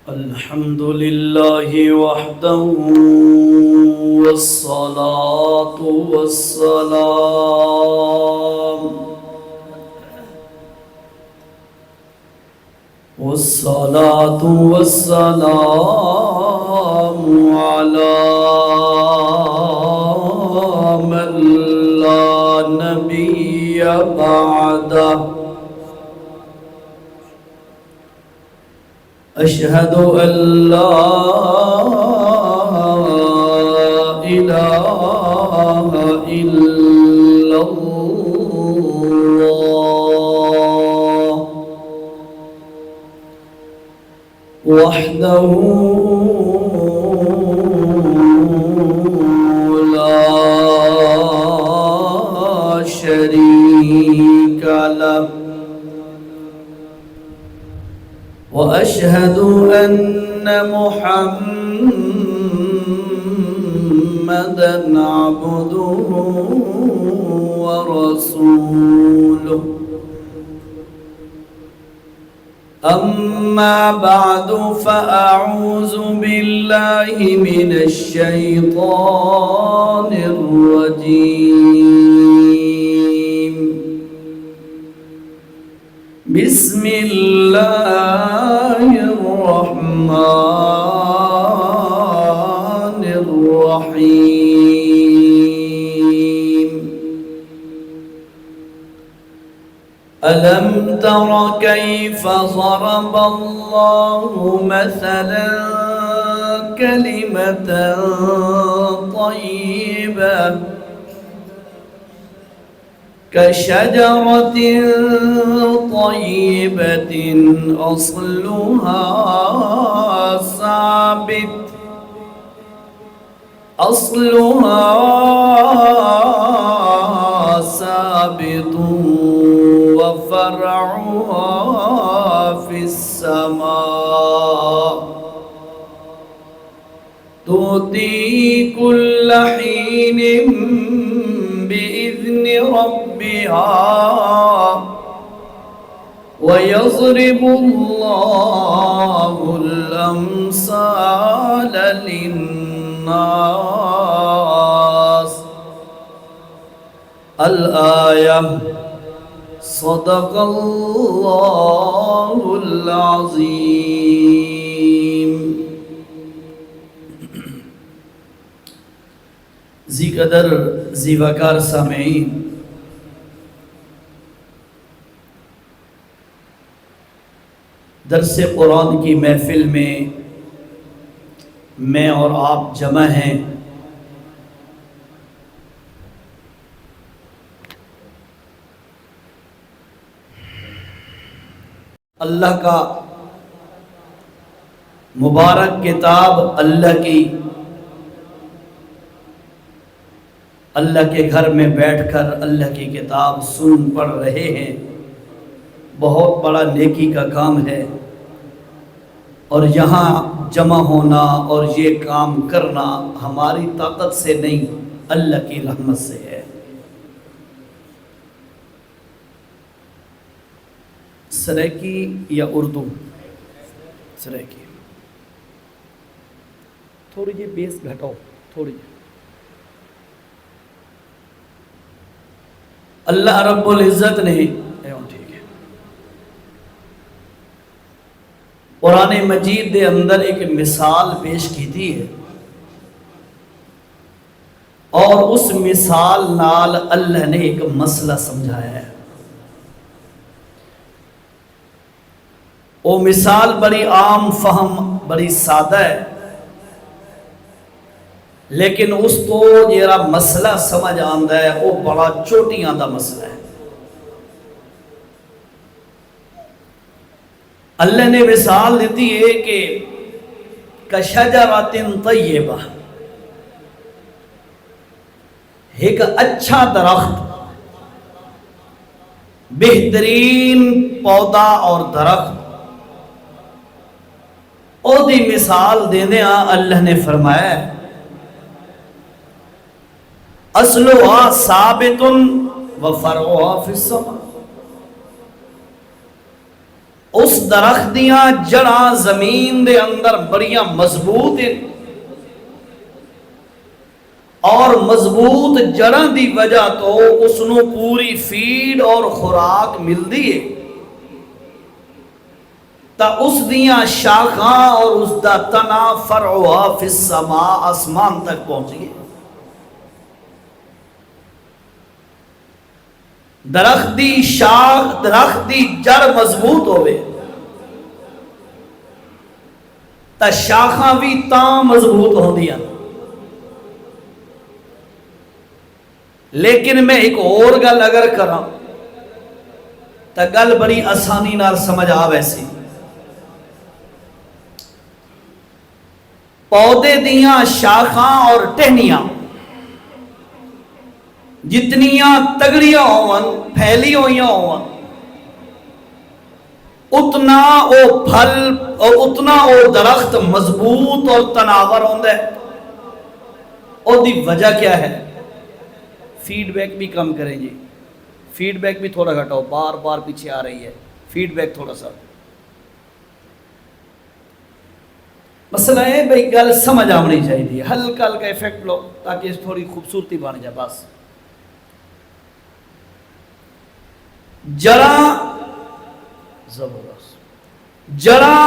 الحمد لله وحده والصلاة والسلام على من لا نبي بعده أشهد أن لا إله إلا الله وحده لا شريك له وأشهد أن محمدًا عبده ورسوله أما بعد فأعوذ بالله من الشيطان الرجيم بسم الله الرحمن الرحيم ألم تر كيف ضرب الله مثلا كلمة طيبة كشجرة طيبة أصلها ثابت وفرعها في السماء تؤتي كل حين بإذن ربها ويضرب الله الأمثال للناس الآية صدق الله العظيم ذی قدر ذی وقار سامعین، درس قرآن کی محفل میں میں اور آپ جمع ہیں۔ اللہ کا مبارک کتاب اللہ کے گھر میں بیٹھ کر اللہ کی کتاب سن پڑھ رہے ہیں۔ بہت بڑا نیکی کا کام ہے، اور یہاں جمع ہونا اور یہ کام کرنا ہماری طاقت سے نہیں، اللہ کی رحمت سے ہے۔ سریکی یا اردو؟ سریکی۔ تھوڑی جی بیس گھٹاؤ، تھوڑی جی۔ اللہ رب العزت نے قرآن مجید دے اندر ایک مثال پیش کی تھی ہے، اور اس مثال نال اللہ نے ایک مسئلہ سمجھایا ہے۔ وہ مثال بڑی عام فہم، بڑی سادہ ہے، لیکن اس تو جیرا مسئلہ سمجھ آندا ہے وہ بڑا چوٹیاں دا مسئلہ ہے۔ اللہ نے مثال دیتی ہے کہ کشجرۃ طیبہ، ایک اچھا درخت، بہترین پودا اور درخت، او دی مثال دیندے اللہ نے فرمایا اصلها ثابت وفرعها فی السماء، اس درخت دیاں جڑاں زمین دے اندر بڑیاں مضبوط ہیں، اور مضبوط جڑاں دی وجہ تو اس نو پوری فیڈ اور خوراک ملدی ہے، تا اس دیاں شاخاں اور اس دا تنا فرعوا فی السماء آسمان تک پہنچی ہے۔ درخت دی شاخ، درخت دی جڑ مضبوط ہوئے تا شاخاں بھی تاں مضبوط ہو دیا۔ لیکن میں ایک اور گل اگر کراں تا گل بڑی آسانی نال سمجھ آ ویسی، پودے دیاں شاخاں اور ٹہنیاں جتنیاں تگڑیاں ہون، پھیلی ہوئیاں ہون، اتنا او پھل اور اتنا او درخت مضبوط اور تناور ہوندا ہے۔ اور دی وجہ کیا ہے؟ فیڈ بیک بھی کم کریں جی، فیڈ بیک بھی تھوڑا گھٹاؤ، بار بار پیچھے آ رہی ہے، فیڈ بیک تھوڑا سا۔ مسئلہ ہے بھئی گل سمجھ آنی چاہیے، ہلکا ہلکا ایفیکٹ لو تاکہ اس تھوڑی خوبصورتی بن جائے بس۔ جڑاں زبردست، جڑاں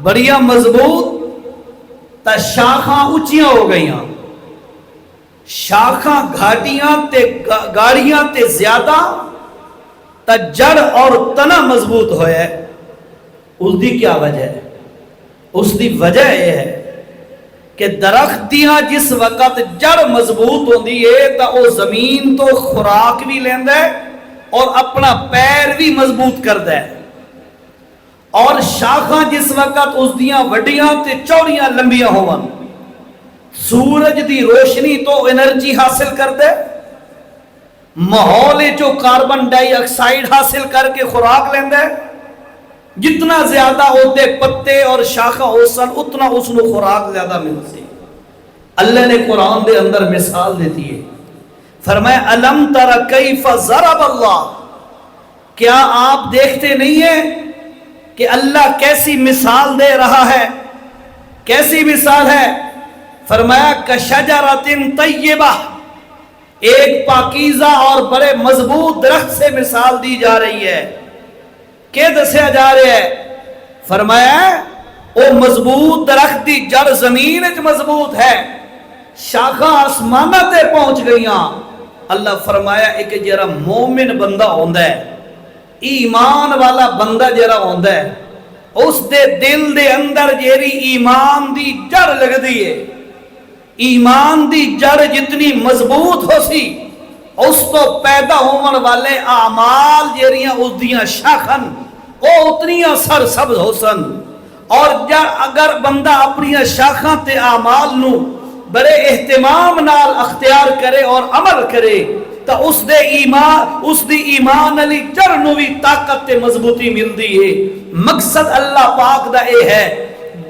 بڑیاں مضبوط تا شاخاں اونچیاں ہو گئیاں، شاخاں گھاٹیاں تے گاڑیاں تے زیادہ تا جڑ اور تنا مضبوط ہویا ہے۔ اس دی کیا وجہ ہے؟ اس دی وجہ یہ ہے کہ درخت دیاں جس وقت جڑ مضبوط ہوندی ہے تا او زمین تو خوراک بھی لیندہ ہے اور اپنا پیر بھی مضبوط کردا ہے، اور شاخاں جس وقت اس دیاں وڈیاں تے چوڑیاں لمبیاں ہون، سورج دی روشنی تو انرجی حاصل کردے، ماحول جو کاربن ڈائی آکسائیڈ حاصل کر کے خوراک لیندے، جتنا زیادہ ہوتے پتے اور شاخہ ہوسن اتنا اس نو خوراک زیادہ ملتی۔ اللہ نے قرآن دے اندر مثال دیتی ہے، فرمایا الم تر کیف ضرب اللہ، کیا آپ دیکھتے نہیں ہیں کہ اللہ کیسی مثال دے رہا ہے؟ کیسی مثال ہے؟ فرمایا کشجرۃ طیبہ، ایک پاکیزہ اور بڑے مضبوط درخت سے مثال دی جا رہی ہے۔ کہ دسیا جا رہا ہے؟ فرمایا او مضبوط درخت دی جڑ زمین وچ مضبوط ہے، شاخاں آسمانہ تے پہنچ گئیاں۔ اللہ فرمایا ایک جرا مومن بندہ ہوندا ہے، ایمان والا بندہ جرا ہوندا ہے، اس دے دل دے اندر جیری ایمان دی جڑ لگدی ہے، ایمان دی جڑ جتنی مضبوط ہو سی اس تو پیدا ہونے والے اعمال جیریاں اس دیاں شاخن وہ اتنیاں سر سبز ہو سن، اور اگر بندہ اپنی شاخاں تے اعمال نو بڑے اہتمام نال اختیار کرے اور عمل کرے تو اس دی ایمان علی جڑ نو بھی طاقت تے مضبوطی ملدی ہے۔ مقصد اللہ پاک دا اے ہے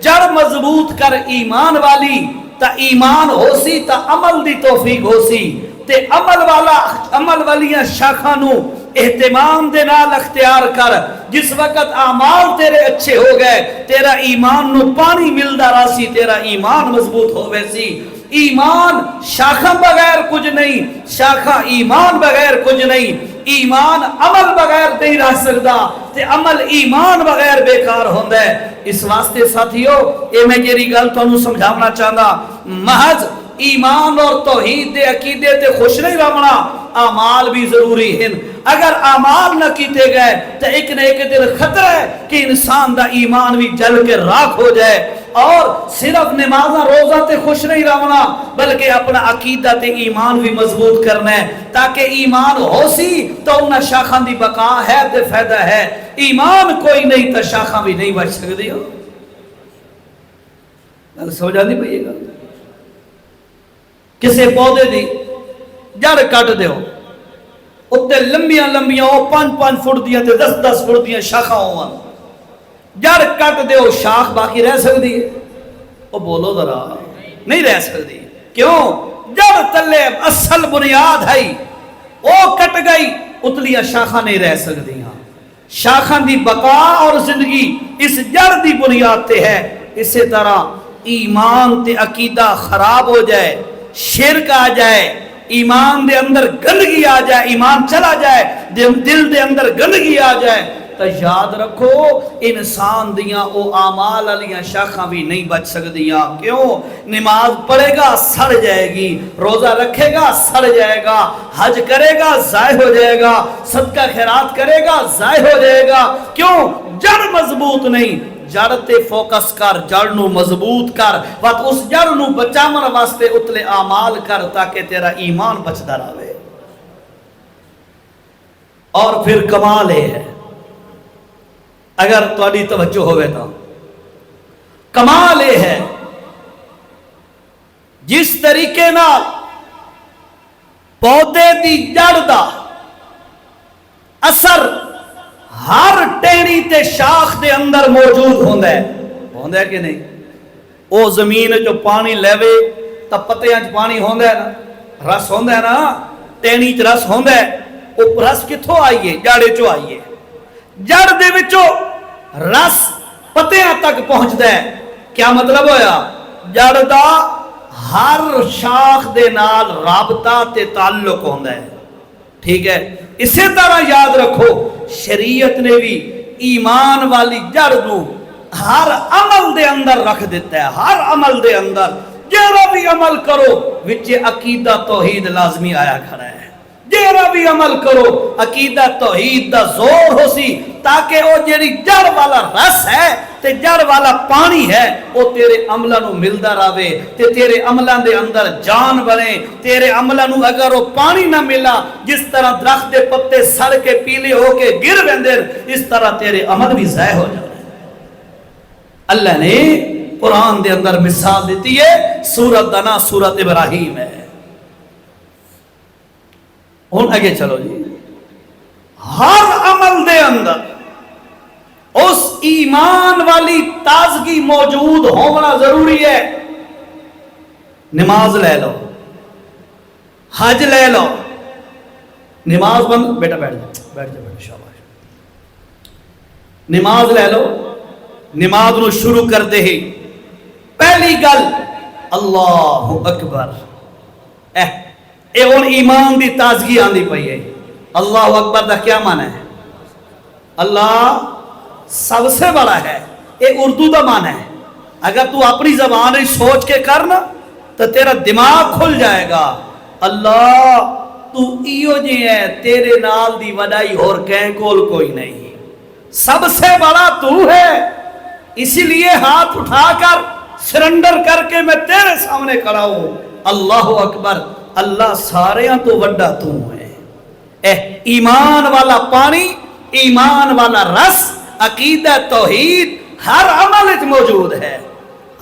جڑ مضبوط کر ایمان والی تا ایمان ہو سی تا عمل دی توفیق ہو سی، تے عمل والیاں شاخاں نو اہتمام دے نال اختیار کر، جس وقت اعمال تیرے اچھے ہو گئے تیرا ایمان نو پانی ملدا راسی، تیرا ایمان مضبوط ہو ویسی۔ ایمان شاخاں بغیر کچھ نہیں، شاخاں ایمان بغیر کچھ نہیں، ایمان عمل بغیر نہیں رہ سکتا تے عمل ایمان بغیر بیکار ہوندا ہے۔ اس واسطے ساتھیو اے میں جیری گل تانوں سمجھاونا چاہندا، محض ایمان اور توحید دے عقیدے تے خوش نہیں رہنا، اعمال بھی ضروری ہیں۔ اگر اعمال نہ کیتے گئے تو ایک نہ ایک دن خطرہ ہے کہ انسان دا ایمان بھی جل کے راکھ ہو جائے۔ اور صرف نمازہ روزہ تے خوش نہیں رہنا بلکہ اپنا عقیدہ تے ایمان بھی مضبوط کرنا ہے، تاکہ ایمان ہو سی تو انہاں شاخاں دی بقا ہے تے فائدہ ہے۔ ایمان کوئی نہیں تو شاخاں بھی نہیں بچ سکتی ہو۔ سمجھا نہیں پئیے گا؟ کسے پودے دی جڑ کٹ دیو، اتنے لمبیاں لمبیاں 5-5 فٹ دیاں تے 10-10 فٹ دیاں شاخاں ہوواں، جڑ کٹ دیو شاخ باقی رہ سکتی ہے؟ وہ بولو ذرا، نہیں رہ سکتی۔ کیوں؟ جڑ تلے اصل بنیاد ہے وہ کٹ گئی، اتلیاں شاخاں نہیں رہ سکتی ہاں۔ شاخاں دی بقا اور زندگی اس جڑ دی بنیاد تے ہے. اسی طرح ایمان تے عقیدہ خراب ہو جائے، شرک آ جائے، ایمان دے اندر گندگی آ جائے، ایمان چلا جائے، دل دے اندر گندگی آ جائے، تو یاد رکھو انسان دیاں او اعمال والیاں شاخاں بھی نہیں بچ سکدیاں. کیوں؟ نماز پڑھے گا سڑ جائے گی، روزہ رکھے گا سڑ جائے گا، حج کرے گا ضائع ہو جائے گا، صدقہ خیرات کرے گا ضائع ہو جائے گا. کیوں؟ جڑ مضبوط نہیں. جڑ تے فوکس کر، جڑ نو مضبوط کر، وقت اس جڑ نو بچاون واسطے اتلے اعمال کر تاکہ تیرا ایمان بچدا رہے. اور پھر کمال یہ ہے، اگر تہاڈی توجہ ہوئے تو کمال یہ ہے جس طریقے نال پودے دی جڑ دا اثر ہر ٹہنی تے شاخ دے اندر موجود ہوندا ہے کہ نہیں؟ او زمین جو پانی لیوے تا پتیاں چ پانی ہوندا ہے نا، رس ہوندا ہے نا، ٹہنی چ رس ہوندا ہے. او رس کتھوں آئیے؟ جڑ چوں آئیے. جڑ دے وچوں رس پتیاں تک پہنچدا ہے. کیا مطلب ہویا؟ جڑ دا ہر شاخ دے نال رابطہ تے تعلق ہوندا ہے. ٹھیک ہے؟ اسی طرح یاد رکھو شریعت نے بھی ایمان والی جڑ نو ہر عمل دے اندر رکھ دیتا ہے. ہر عمل دے اندر جیڑا بھی عمل کرو وچ عقیدہ توحید لازمی آیا کھڑا ہے. جیڑا بھی عمل کرو عقیدہ توحید دا زور ہو سی تاکہ وہ جیڑی جڑ والا رس ہے تے جڑ والا پانی ہے وہ تیرے عملہ نو ملدا رہے تے تیرے عملہ دے اندر جان بنے. تیرے عملہ نو اگر وہ پانی نہ ملا، جس طرح درخت دے پتے سڑ کے پیلے ہو کے گر ویندے، اس طرح تیرے عمل بھی ضائع ہو جانے. اللہ نے قرآن دے اندر مثال دیتی ہے، سورت دنا سورت ابراہیم ہے. ہن اگے چلو جی. ہر عمل دے اندر اس ایمان والی تازگی موجود ہونا ضروری ہے. نماز لے لو، حج لے لو، نماز بند، بیٹا بیٹھ جا شاباش. نماز لے لو، نماز نو شروع کر دے ہی پہلی گل اللہ اکبر. اے ہن ایمان دی تازگی آندی پئی ہے. اللہ اکبر دا کیا معنی ہے؟ اللہ سب سے بڑا ہے. یہ اردو دا معنی ہے. اگر تو اپنی زبان ہی سوچ کے کرنا تو تیرا دماغ کھل جائے گا. اللہ تو ایو جی ہے، تیرے نال دی وڈائی اور کہیں کول کوئی نہیں، سب سے بڑا تو ہے. اسی لیے ہاتھ اٹھا کر سرنڈر کر کے میں تیرے سامنے کھڑا ہوں. اللہ اکبر. اللہ ساریاں تو وڈا تو ہے. ایمان والا پانی، ایمان والا رس، عقیدہ توحید ہر عمل وچ موجود ہے.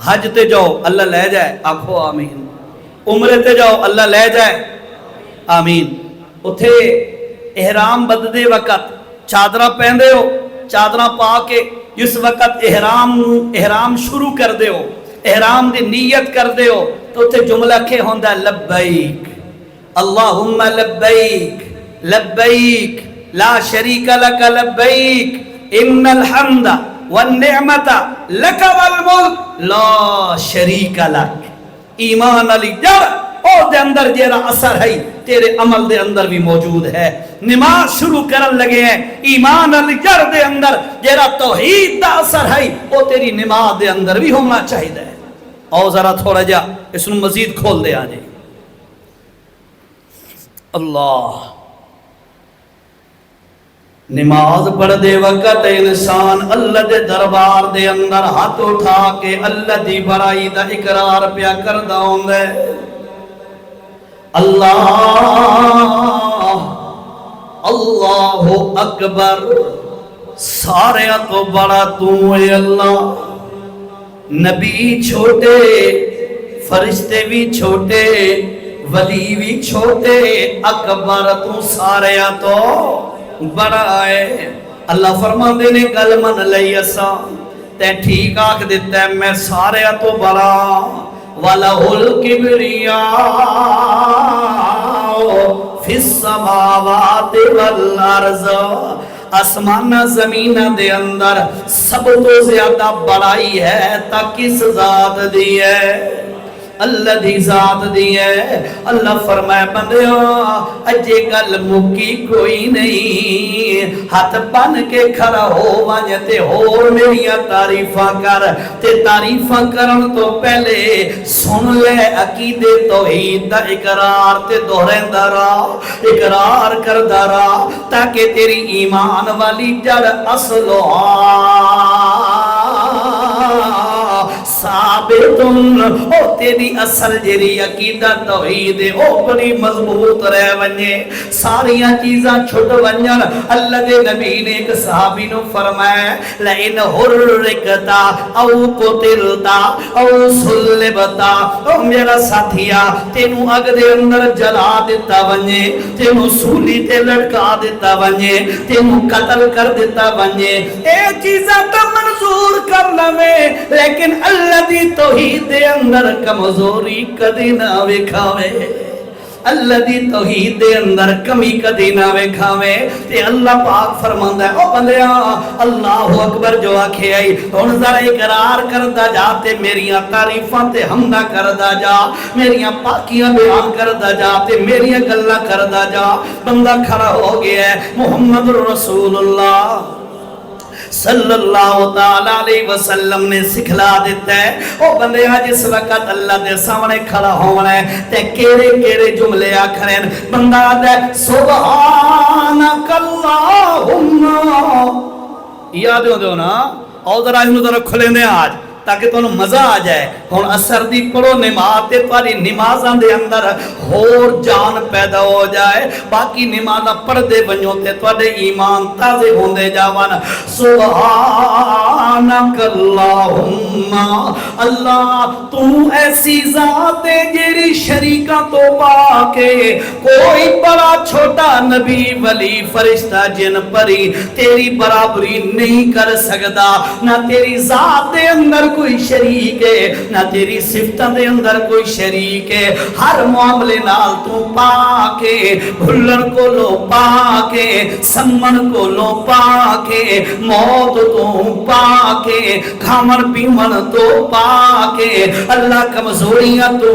حج تے جاؤ اللہ لے جائے، آکھو آمین. عمرے تے جاؤ اللہ لے جائے، آمین. اتھے احرام بددے وقت چادرہ پہندے ہو، چادرہ پا کے جس وقت احرام شروع کر دے ہو، احرام دی نیت کر دے ہو، تو اتھے جملہ کے ہوندہ لبیک اللہم لبیک لبیک لا شریک لک لبیک ان الحمد والنعمت لک والملک لا شریک لک. ایمان علی جڑ او دے اندر جیرا اثر ہے تیرے عمل دے اندر بھی موجود ہے. نماز شروع کرن لگے ہیں، ایمان علی جڑ دے اندر جیرا توحید دا اثر ہے وہ تیری نماز دے اندر بھی ہونا چاہیے. اور ذرا تھوڑا جا اس نو مزید کھول دے آجے. اللہ نماز پڑھ دے وقت انسان اللہ دے دربار دے اندر ہاتھ اٹھا کے اللہ دی برائی دا اقرار پیا کردہ ہوندے. اللہ اللہ اکبر. سارے تو بڑا تو ہے اللہ. نبی چھوٹے، فرشتے بھی چھوٹے، ولی بھی چھوٹے، اکبر تو سارے تو بڑا ہے. اللہ فرما دینے گل من لئی اسا تے ٹھیک آکھ دیتا ہے میں سارے تو بڑا. وَلَهُ الْكِبْرِيَاءُ فِي السَّمَاوَاتِ وَالْأَرْضِ. آسمان زمین دے اندر سب تو زیادہ بڑائی ہے تا کس ذات دی ہے؟ اللہ دی ذات دی ہے۔ اللہ فرمائے بندیو اجے گل مکی کوئی نہیں، ہاتھ بن کے کھڑا ہو ونج تے ہور میریاں تعریفاں کر، تے تعریفاں کرن تو پہلے سن لے عقیدے توحید دا اقرار تے دہریندا رہا، اقرار کردا رہا تاکہ تیری ایمان والی جڑ اصل ثابتن او تیری اصل جیری عقیدہ توحید او بڑی مضبوط رہ ونجے، ساریاں چیزاں چھٹ ونجن۔ اللہ دے نبی نے ایک صحابی نو فرمایا لئن حرکتا او قتلتا او سلبتا، او میرا ساتھیا تینو اگ دے اندر جلا دیتا ونجے، تینو سولی تے لڑکا دیتا ونجے، تینو قتل کر دیتا ونجے، اے چیزاں تو منظور کر لوے، لیکن اللہ دی توحید دے اندر کمزوری کدی نہ وکھاوے، اللہ دی توحید دے اندر کمی کدی نہ وکھاوے۔ تے اللہ پاک فرماندا ہے او بندیا اللہ اکبر جو آکھے آئی ہن ذرا اقرار کردا جا تے میریاں تعریفاں تے حمداں کردا جا، میریاں پاکیاں بیان کردا جا تے میریاں گلاں کردا جا۔ بندہ کھڑا ہو گیا ہے، محمد رسول اللہ صلی اللہ علیہ وسلم نے سکھلا دیتا ہے او بندے جس وقت اللہ دے سامنے کھڑا ہونا ہے تے کیڑے کیڑے جملے آکھنے بندہ دے سبحانک اللہم، یاد ہو نا او ذرا انہوں ذرا کھلیں دیں آج تاکہ تو مزہ آ جائے۔ ہن اثر دی پڑھو نماز تے تاری نمازاں دے اندر ہور جان پیدا ہو جائے، باقی نمازاں پڑھ دے ونجو تے تواڈے ایمان تازے ہوندے جاون۔ سبحانک اللہم، اللہ تو ایسی ذات ہے جیری شریکاں تو پاکے، کوئی بڑا چھوٹا نبی ولی فرشتہ جن پری تیری برابری نہیں کر سکدا، نہ تیری ذات دے اندر کوئی شریک ہے، نہ تیری صفتہ دے اندر کوئی شریک ہے، ہر معاملے نال تو پاکے، بھلن کو لو پاکے، سمن کو لو پاکے، موت تو پاکے، کھامن پیمن تو پاکے، اللہ کمزوریاں تو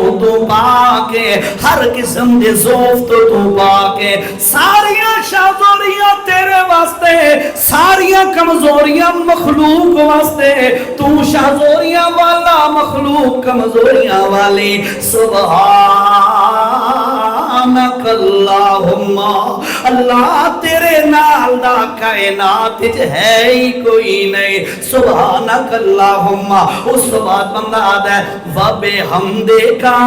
پاکے، ہر قسم دے ضعف تو پاکے، ساریاں شازوریاں تیرے واسطے، ساریاں کمزوریاں مخلوق واسطے، تو شازوریاں والا مخلوق کمزوریاں والی۔ سبحانک اللہم، اللہ تیرے نال دا کائنات ہے ہی کوئی نہیں۔ سبحانک اللہم، اس بعد بندہ آدھا ہے وَبِ حمدکا،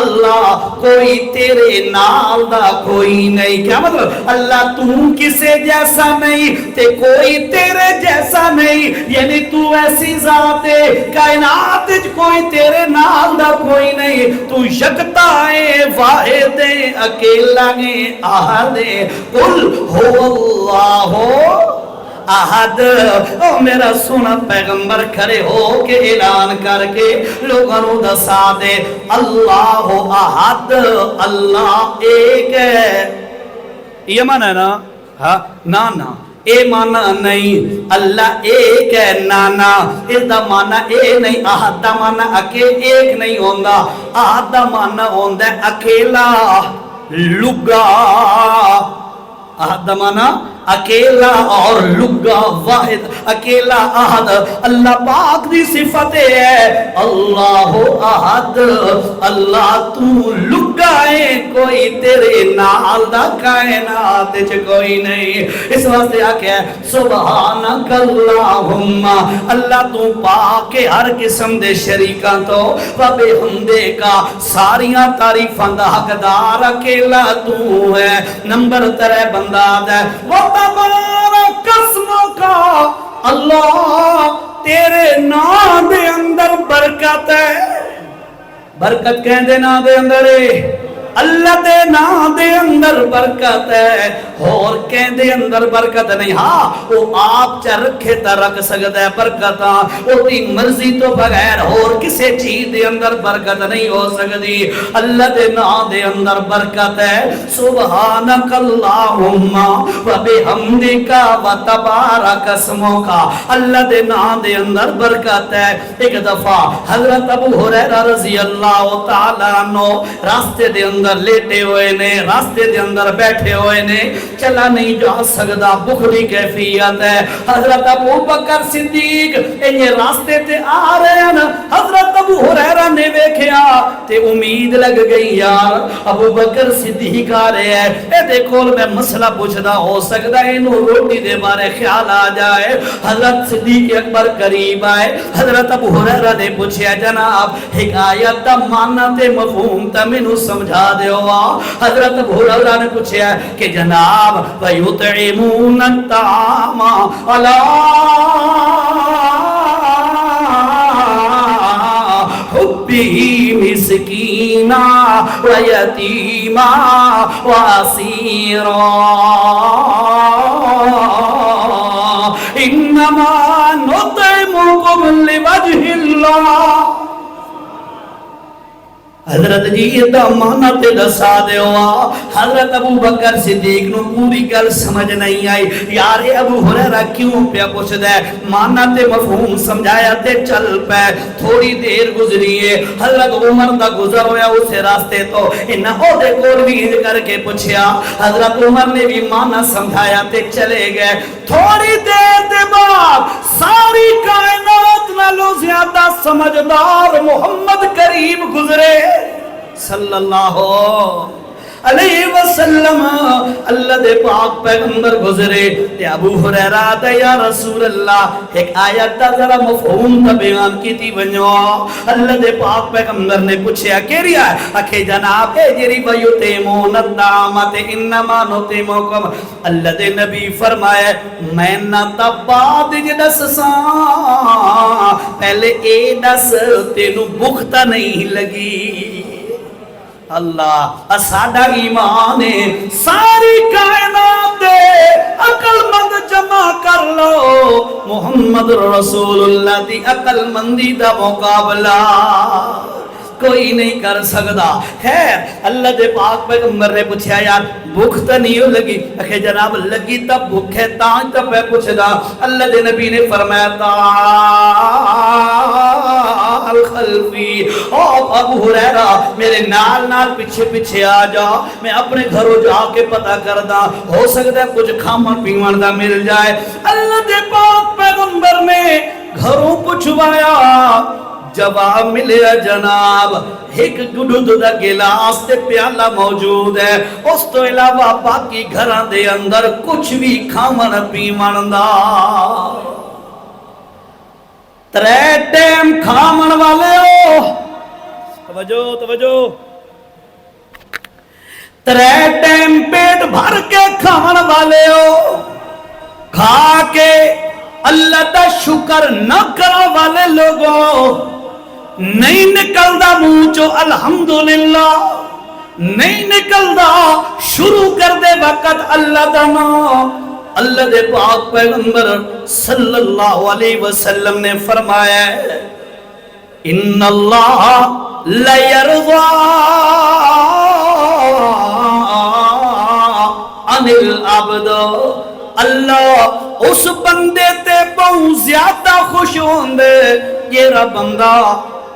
اللہ کوئی تیرے نال دا کوئی نہیں۔ کیا مطلب؟ اللہ تو کسے جیسا نہیں تے کوئی تیرے جیسا نہیں، یعنی تو ایسی ذات ہے کائنات کوئی تیرے نال دا کوئی نہیں، تو یکتا ہے واحد ہے اکیلا ہے احد ہے، قل هو اللہ احد۔ او میرا سونا پیغمبر کھڑے ہو کے اعلان کر کے لوگوں نو دسا دے اللہ احد، اللہ ایک ہے۔ یہ معنی ہے نا؟ ہاں نا اے مانا نہیں، اللہ ایک ہے نانا، اس دا مانا اے نہیں، احد دا مانا ایک نہیں ہوندہ، احد دا مانا ہوندہ اکیلا لگا، احد دا مانا اکیلا اور لگا واحد، اکیلا احد۔ اللہ پاک دی صفت ہے اللہ احد، اللہ تو لگا ہے، کوئی تیرے نال دا کائنات چ کوئی نہیں۔ اس واسطے آکھیا ہے سبحانک اللہم، اللہ تو پاک ہے ہر قسم دے شریکاں تو، وبحمدکا ساریاں تعریفاں دا حقدار اکیلا تو ہے۔ نمبر 3 بندہ ہے تبارک اسمک، اللہ تیرے نام دے اندر برکت ہے۔ برکت کہندے نام دے اندر ہے، اللہ دے نام دے اندر برکت ہے اور کہندے اندر برکت نہیں. ہاں وہ آپ چا رکھے تا رکھ سکتا ہے برکتاں وہ دی مرضی تو بغیر اور کسے چیز دے اندر برکت نہیں ہو سکتی. اللہ دے نام دے اندر برکت ہے. سبحانک اللہم و بحمدک و تبارک اسمک. اللہ دے نام دے اندر برکت ہے. ایک دفعہ حضرت ابو ہریرہ رضی اللہ تعالیٰ عنہ راستے دے اندر لیٹے ہوئے نے, راستے دے اندر بیٹھے ہوئے نے, چلا نہیں جا سکتا, بخاری کیفیت ہے. حضرت ابو بکر صدیق یہ راستے تے آ رہے ہیں. حضرت ابو ہریرہ نے ویکھیا تے امید لگ گئی یار ابو بکر صدیق آ رہے ہیں, اے دیکھو میں مسئلہ پوچھدا ہو سکتا ہے انہوں روٹی دے بارے خیال آ جائے. حضرت صدیق اکبر قریب آئے. حضرت ابو ہریرہ نے پوچھا جناب حکایت دا معنی تے مفہوم تا مینوں سمجھا دیو. حضرت ابو ہریرہ نے پوچھا کہ جناب وَيُطْعِمُونَ الطَّعَامَ عَلَىٰ حُبِّهِ مِسْكِينًا وَيَتِيمًا وَأَسِيرًا إِنَّمَا نُطْعِمُكُمْ لِوَجْهِ اللَّهِ. حضرت جی یہ دا معنی تے دسا دیوا. حضرت ابو بکر صدیق نو پوری گل سمجھ نہیں آئی. یار یہ ابو ہریرہ کیوں پیا پوچھدا ہے, معنی تے مفہوم سمجھایا تے چل پے. تھوڑی دیر گزری ہے, حضرت عمر دا گزر ہویا اسے راستے تو انہاں او دے کول بھی انج کر کے پوچھیا. حضرت عمر نے بھی معنی سمجھایا تے چلے گئے. تھوڑی دیر دے بعد ساری کائنات نالوں زیادہ سمجھدار محمد کریم گزرے صلی اللہ علیہ وسلم. اللہ دے پاک پیغمبر گزرے تے ابو ہریرہ تے یا رسول اللہ ایک آیت دا ذرا مفہوم دا بیان کیتی ونجو. اللہ دے پاک پیغمبر نے پوچھیا کیڑی ہے, اکھے جناب اے جری ویتیمون الطعام تے انما نطعمکم. اللہ دے نبی فرمایا میں نہ تا بعد وچ دساں پہلے اے دس تینوں بھوک تا نہیں لگی. اللہ ساڈا ایمان ہے ساری کائنات دے عقل مند جمع کر لو محمد رسول اللہ دی عقل مندی دا مقابلہ کوئی نہیں کر سکتا. خیر اللہ دے پاک پیغمبر نے پوچھا یار بھوک تو نہیں لگی, کہ جناب لگی تب بھوک ہے تاں تب میں پوچھدا. اللہ دے نبی نے فرمایا تعال خلفی, او ابو ہریرہ میرے نال نال پیچھے پیچھے آ جا, میں اپنے گھروں جا کے پتہ کردا, ہو سکتا ہے کچھ کھاون پیون دا مل جائے. اللہ دے پاک پیغمبر نے گھروں پوچھوایا, جواب ملیا جناب ایک دودھ دا گلاس تے پیالہ موجود ہے, اس تو علاوہ باقی گھراں دے اندر کچھ بھی کھاون پیون دا. ترے ٹائم کھاون والے ہو, توجہ توجہ, ترے ٹائم پیٹ بھر کے کھاون والے ہو, کھا کے اللہ دا شکر نہ کرنے والے لوگوں نہیں نکلدا منہ چو الحمدللہ, نہیں نکلدا شروع کر دے وقت اللہ دا نام. اللہ دے پاک پیغمبر صلی اللہ علیہ وسلم نے فرمایا ان اللہ لا یرضا عن العبد, اللہ اس بندے تے بہت زیادہ خوش ہوندے یہ بندہ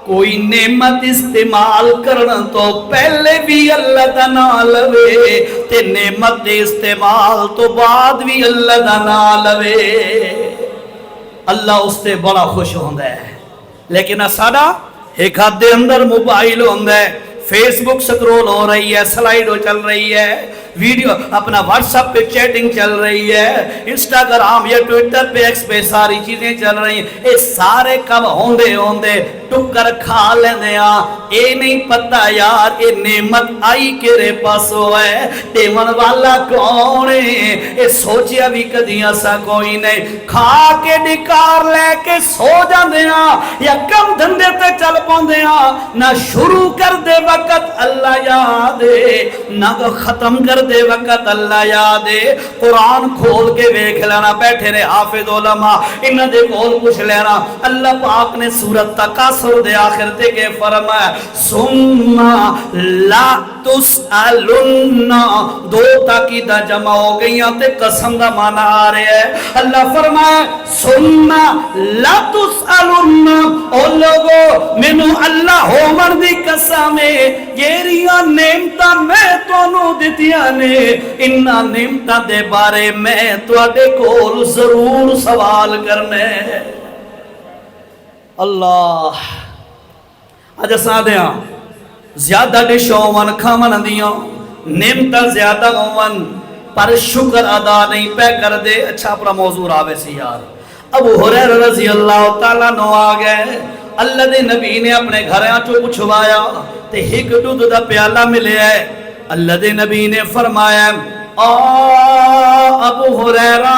کوئی نعمت استعمال کرنا تو پہلے بھی اللہ دا نام لوے تے نعمت استعمال تو بعد بھی اللہ دا نام لوے. اللہ اس تے بڑا خوش ہوندا ہے. لیکن ساڈا ایک ہاتھ دے اندر موبائل ہوندا ہے, فیس بک سکرول ہو رہی ہے, سلائیڈو چل رہی ہے, ویڈیو اپنا واٹس ایپ پہ چیٹنگ چل رہی ہے, انسٹاگرام یا ٹویٹر پہ ایکس پہ ساری چیزیں چل رہی ہیں. یہ سارے کب ہوندے ہوندے ٹکر کھا لیندے ہاں، اے نہیں پتہ یار اے نعمت آئی کیرے پاسو ہے، دیون والا کون ہے، اے سوچیا بھی کدی اسا کوئی نہیں، کھا کے ڈکار لے کے سو جاندے ہاں یا کم دھندے تے چل پوندے ہاں، نہ شروع کر دے وقت اللہ یاد ہے نہ ختم کر دے وقت اللہ یاد ہے۔ قرآن کھول کے ویکھ لینا، بیٹھے رہے حافظ علماء انہاں دے کول پوچھ لینا، اللہ پاک نے سورۃ تکاثر دے آخر تے کے فرمایا ثم لا تسألن، دو تاکیدہ جمع ہو گئیاں تے قسم دا معنی آ رہے ہے۔ اللہ فرمایا ثم لا تسألن، او لوگو مینوں اللہ ہومن دی قسم ہے جیڑیاں نعمتاں میں تانوں دتیاں نے انہاں نعمتاں دے بارے میں تواڈے کول ضرور سوال کرنے۔ اللہ اج اساں دیاں زیادہ ڈش ہون کھاون دیاں نعمتاں زیادہ ہون پر شکر ادا نہیں پہ کر دے۔ اچھا اپنا موضوع آوے سی یار، ابو ہریرہ رضی اللہ تعالیٰ نو آ گئے، اللہ دے نبی نے اپنے گھریاں چو پچھوایا تے ایک دودھ دا پیالہ ملے ہے، اللہ دے نبی نے فرمایا ابو ہریرہ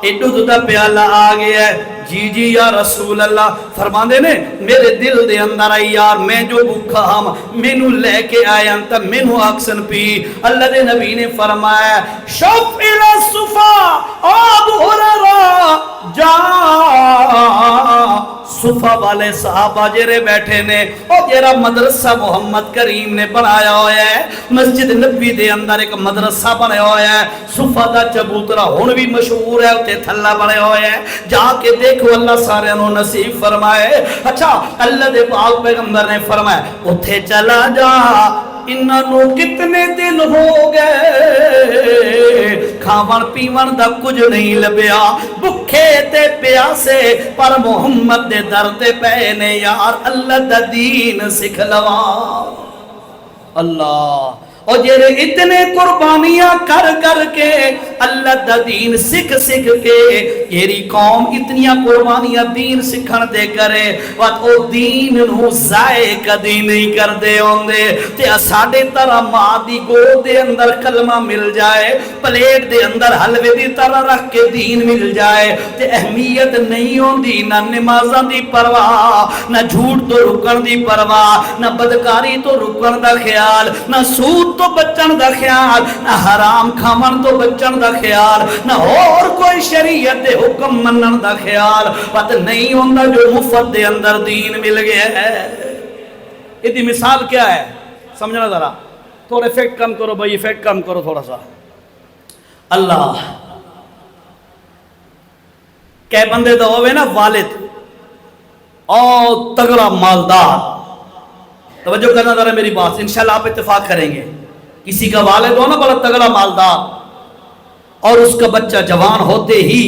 اے دودھ دا پیالہ آ گیا ہے۔ جی جی یا رسول اللہ، فرماندے نے میرے دل دے اندر آئی یار میں جو بھوکا ہم مینو لے کے آیا انتا مینو اکسن پی۔ اللہ دے نبی نے فرمایا شف الى صفا، ابو ہریرہ جا صفا والے صحابہ جرے بیٹھے نے اور جرا مدرسہ محمد کریم نے بنایا ہویا ہے، مسجد نبی دے اندر ایک مدرسہ بنایا ہویا ہے، صفا دا چبوترا ہون بھی مشہور ہے، اتے تھلا بنایا ہویا ہے، جا کے دیکھو اللہ سارے انہوں نصیب فرمائے۔ اچھا اللہ دے پاک پیغمبر نے فرمایا اتھے چلا جا، انہوں کتنے دن ہو گئے کھاون پیون دا کچھ نہیں لبیا، بکھے تے پیاسے پر محمد دے در تے پینے یار اللہ دا دین سکھ لوا۔ اللہ اور جیرے اتنے قربانیاں کر کر کے اللہ دا دین سکھ سکھ کے جیری قوم اتنیاں قربانیاں دین سکھن دے کرے وقت او دین نو ضائع کدی نہیں کر دے ہوندے تے ساڑے طرح ماں دی گود دے اندر کلمہ مل جائے، پلیٹ دے اندر حلوے دی طرح رکھ کے دین مل جائے تے اہمیت نہیں ہوندی، نہ نمازاں دی پرواہ، نہ جھوٹ تو رکن دی پرواہ، نہ بدکاری تو رکن دا خیال، نہ سود تو بچن دا خیال، نہ حرام کھامن تو بچن دا خیال، نہ اور کوئی شریعت دے حکم منن دا خیال، پتہ نہیں ہوندہ جو مفت دے اندر دین مل گیا ہے۔ اتنی مثال کیا ہے سمجھنا ذرا، تھوڑے فیکٹ کم کرو بھائی، فیکٹ کم کرو تھوڑا سا۔ اللہ کہ بندے تو ہوئے نا والد اور تگڑا مالدار، توجہ کرنا ذرا میری بات، انشاءاللہ آپ اتفاق کریں گے، کسی کا والد ہو نا بڑا تگڑا مالدار اور اس کا بچہ جوان ہوتے ہی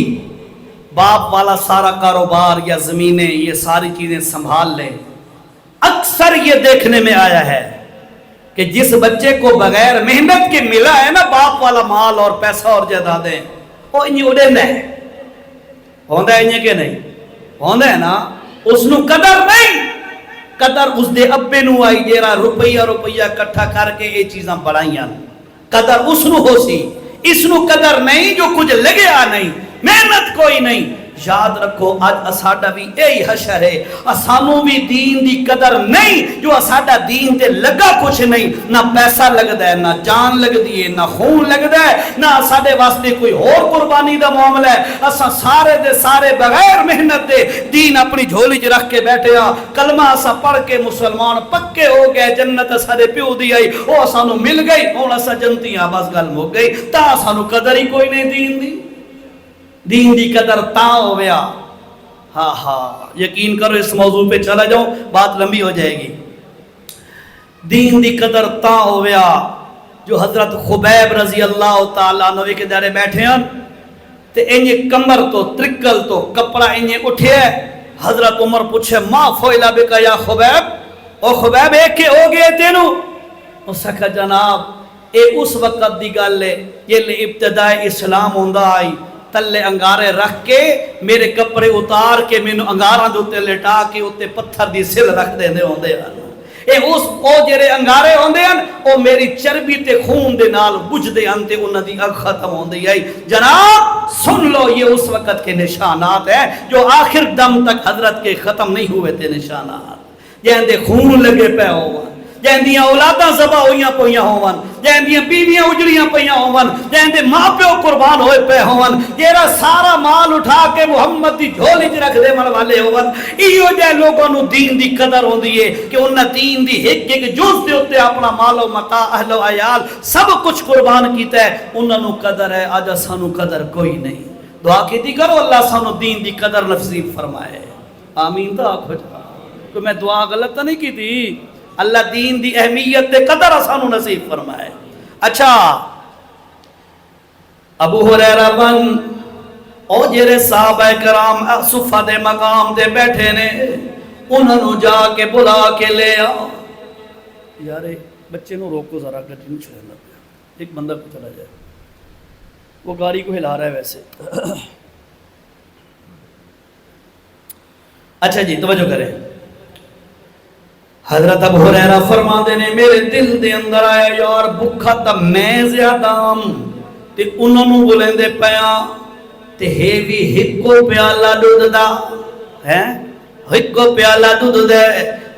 باپ والا سارا کاروبار یا زمینیں یہ ساری چیزیں سنبھال لے، اکثر یہ دیکھنے میں آیا ہے کہ جس بچے کو بغیر محنت کے ملا ہے نا باپ والا مال اور پیسہ اور جائیدادیں، وہ انہیں اڑے نہیں ہوندہ ہے، انہیں کہ نہیں ہوندہ ہے نا، اس نو قدر نہیں، قدر اس دے ابے نو آئی جیرا روپیہ کٹھا کر کے یہ چیزاں بڑھائیاں، قدر اس نو ہو سی، اس نو قدر نہیں جو کچھ لگے آ نہیں، محنت کوئی نہیں۔ یاد رکھو آج اساڑا بھی یہی حشر ہے، اسانو بھی دین دی قدر نہیں جو اساڑا دین تے لگا کچھ نہیں، نہ پیسہ لگ دے، نہ جان لگ دیئے، نہ خون لگ دے، نہ اساڑے واسطے کوئی اور قربانی دا معاملہ ہے، اسا سارے دے سارے بغیر محنت دے دین اپنی جھولی جی رکھ کے بیٹھے ہاں، کلمہ اسا پڑھ کے مسلمان پکے ہو گئے، جنت اساڑے پیو دی آئی، وہ اسانو مل گئی، اور اسا جنتی ہاں بس گل ہو گئی، تا اسانو قدر ہی کوئی نہیں دین دی، دین دی قدر تا ہو گیا۔ ہاں ہاں یقین کرو اس موضوع پہ چلا جاؤ بات لمبی ہو جائے گی۔ دین دی قدر تا ہو گیا جو حضرت خبیب رضی اللہ تعالیٰ عنہ کے دارے بیٹھے ہیں تے انہیں کمر تو ترکل تو کپڑا انہیں اٹھے، حضرت عمر پوچھے ما فوئلہ بکا یا خبیب، او خبیب ایک کے ہو گئے تینو، اس نے کہا جناب اے اس وقت دی گل ہے یہ ابتداء اسلام ہوندہ آئی، تلے انگارے رکھ کے میرے کپڑے اتار کے مینوں انگاراں دے اوتے لٹا کے اوتے پتھر دی سل رکھ دیندے ہوندے ہن۔ اے اس او جڑے انگارے ہوندے ہن او میری چربی تے خون دے نال بجھدے ہن تے انہاں دی اگ ختم ہوندی ہے۔ جناب سن لو، یہ اس وقت کے نشانات ہیں جو آخر دم تک حضرت کے ختم نہیں ہوئے تھے نشانات۔ جہاں دے خون لگے پے ہون، جہاں دیاں اولاداں ذبح ہوئیاں پویاں ہون، جہاں دیاں بیویاں اجڑیاں پیاں ہون، جہاں دے ماں پیو قربان ہوئے پے ہون، جیرا سارا مال اٹھا کے محمد دی جھولی چ رکھ دے من والے ہون۔ ایو جے لوگوں نو دین دی قدر ہوندی ہے کہ انہاں دین دی ایک ایک جز دے اوتے اپنا مال و متاع اہل و عیال سب کچھ قربان کیتا ہے، انہاں نو قدر ہے۔ اج سانو قدر کوئی نہیں۔ دعا کیتی کرو اللہ سانو دین دی قدر نصیب فرمائے۔ آمین تو آکھو جا، کہ میں دعا غلط تو نہیں کی تھی۔ اللہ دین دی اہمیت دے قدر سانو نصیب فرمائے۔ اچھا ابو ہریرہ بن او جڑے صحابہ کرام صفہ دے مقام دے بیٹھے نے، انہاں نو جا کے بلا کے لے آ۔ یارے بچے نو روکو ذرا، گڈی نہیں چھوڑنا پیا، ایک بندہ کو چلا جائے، وہ گاڑی کو ہلا رہا ہے ویسے۔ اچھا جی توجہ کریں، حضرت ابو ہریرہ فرماندے نے میرے دل دے اندر آیا یار بھکھا تا میں زیادہ ہم تے انہوں نے بلندے پیاں تے ہے بھی ہکو پیالہ دودھ دا ہے، ہکو پیالہ دودھ دے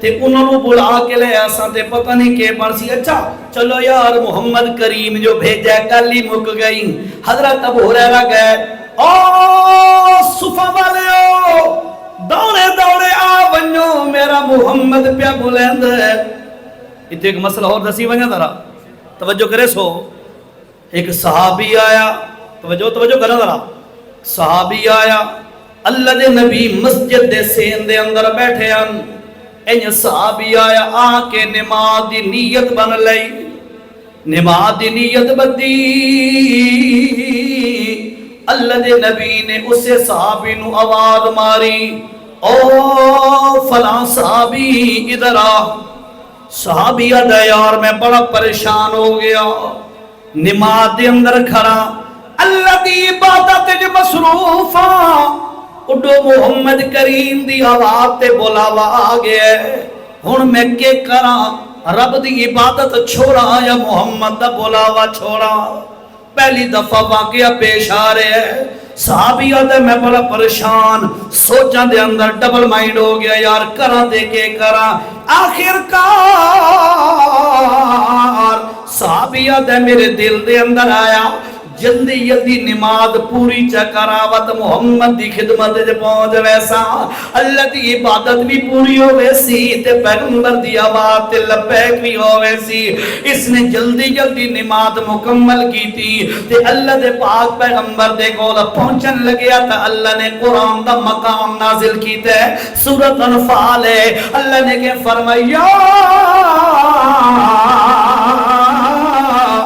تے انہوں نے بلا کے لے آساں تے پتہ نہیں کہ پرسی۔ اچھا چلو یار محمد کریم جو بھیجا گلی مک گئی۔ حضرت ابو ہریرہ گئے، او صفہ والے ہو دوڑے دوڑے آ ونجو میرا محمد پیا بلند ہے۔ اتنے ایک مسئلہ اور دسی ونجا ذرا توجہ کرے سو۔ ایک صحابی آیا، توجہ کرنا ذرا، صحابی آیا اللہ دے نبی مسجد دے سین دے اندر بیٹھے ہیں، این صحابی آیا آ کے نماز دی نیت بن لئی، نماز دی نیت بدی۔ اللہ دے نبی نے اسے صحابی نو آواز ماری، او فلاں صحابی ادھر آ۔ صحابی آدھا یار میں بڑا پریشان ہو گیا، نماز دے اندر کھڑا اللہ دی عبادت جو مصروفا، اڈو محمد کریم دی آواز تے بولاوا آ گیا، ہن میں کے کراں؟ رب دی عبادت چھوڑا یا محمد دا بولاوا چھوڑا؟ پہلی دفعہ واقعہ پیش آ رہے ہیں۔ صحابی آدھے میں بڑا پریشان، سوچاں دے اندر ڈبل مائنڈ ہو گیا، یار کراں دے کے کراں۔ آخر کار صحابی آدھے میرے دل دے اندر آیا جلدی جلدی نماز پوری چکراوت محمد دی خدمت جے پہنچ ویسا، اللہ دی عبادت بھی پوری ہو ویسی تے پیغمبر دی آواز تے لبیک بھی ہو ویسی۔ اس نے جلدی جلدی نماز مکمل کی تھی تے اللہ دے پاک پیغمبر دے کول پہنچن لگیا تا اللہ نے قرآن دا مقام نازل کیتا ہے، سورۃ انفال ہے۔ اللہ نے کہ فرمایا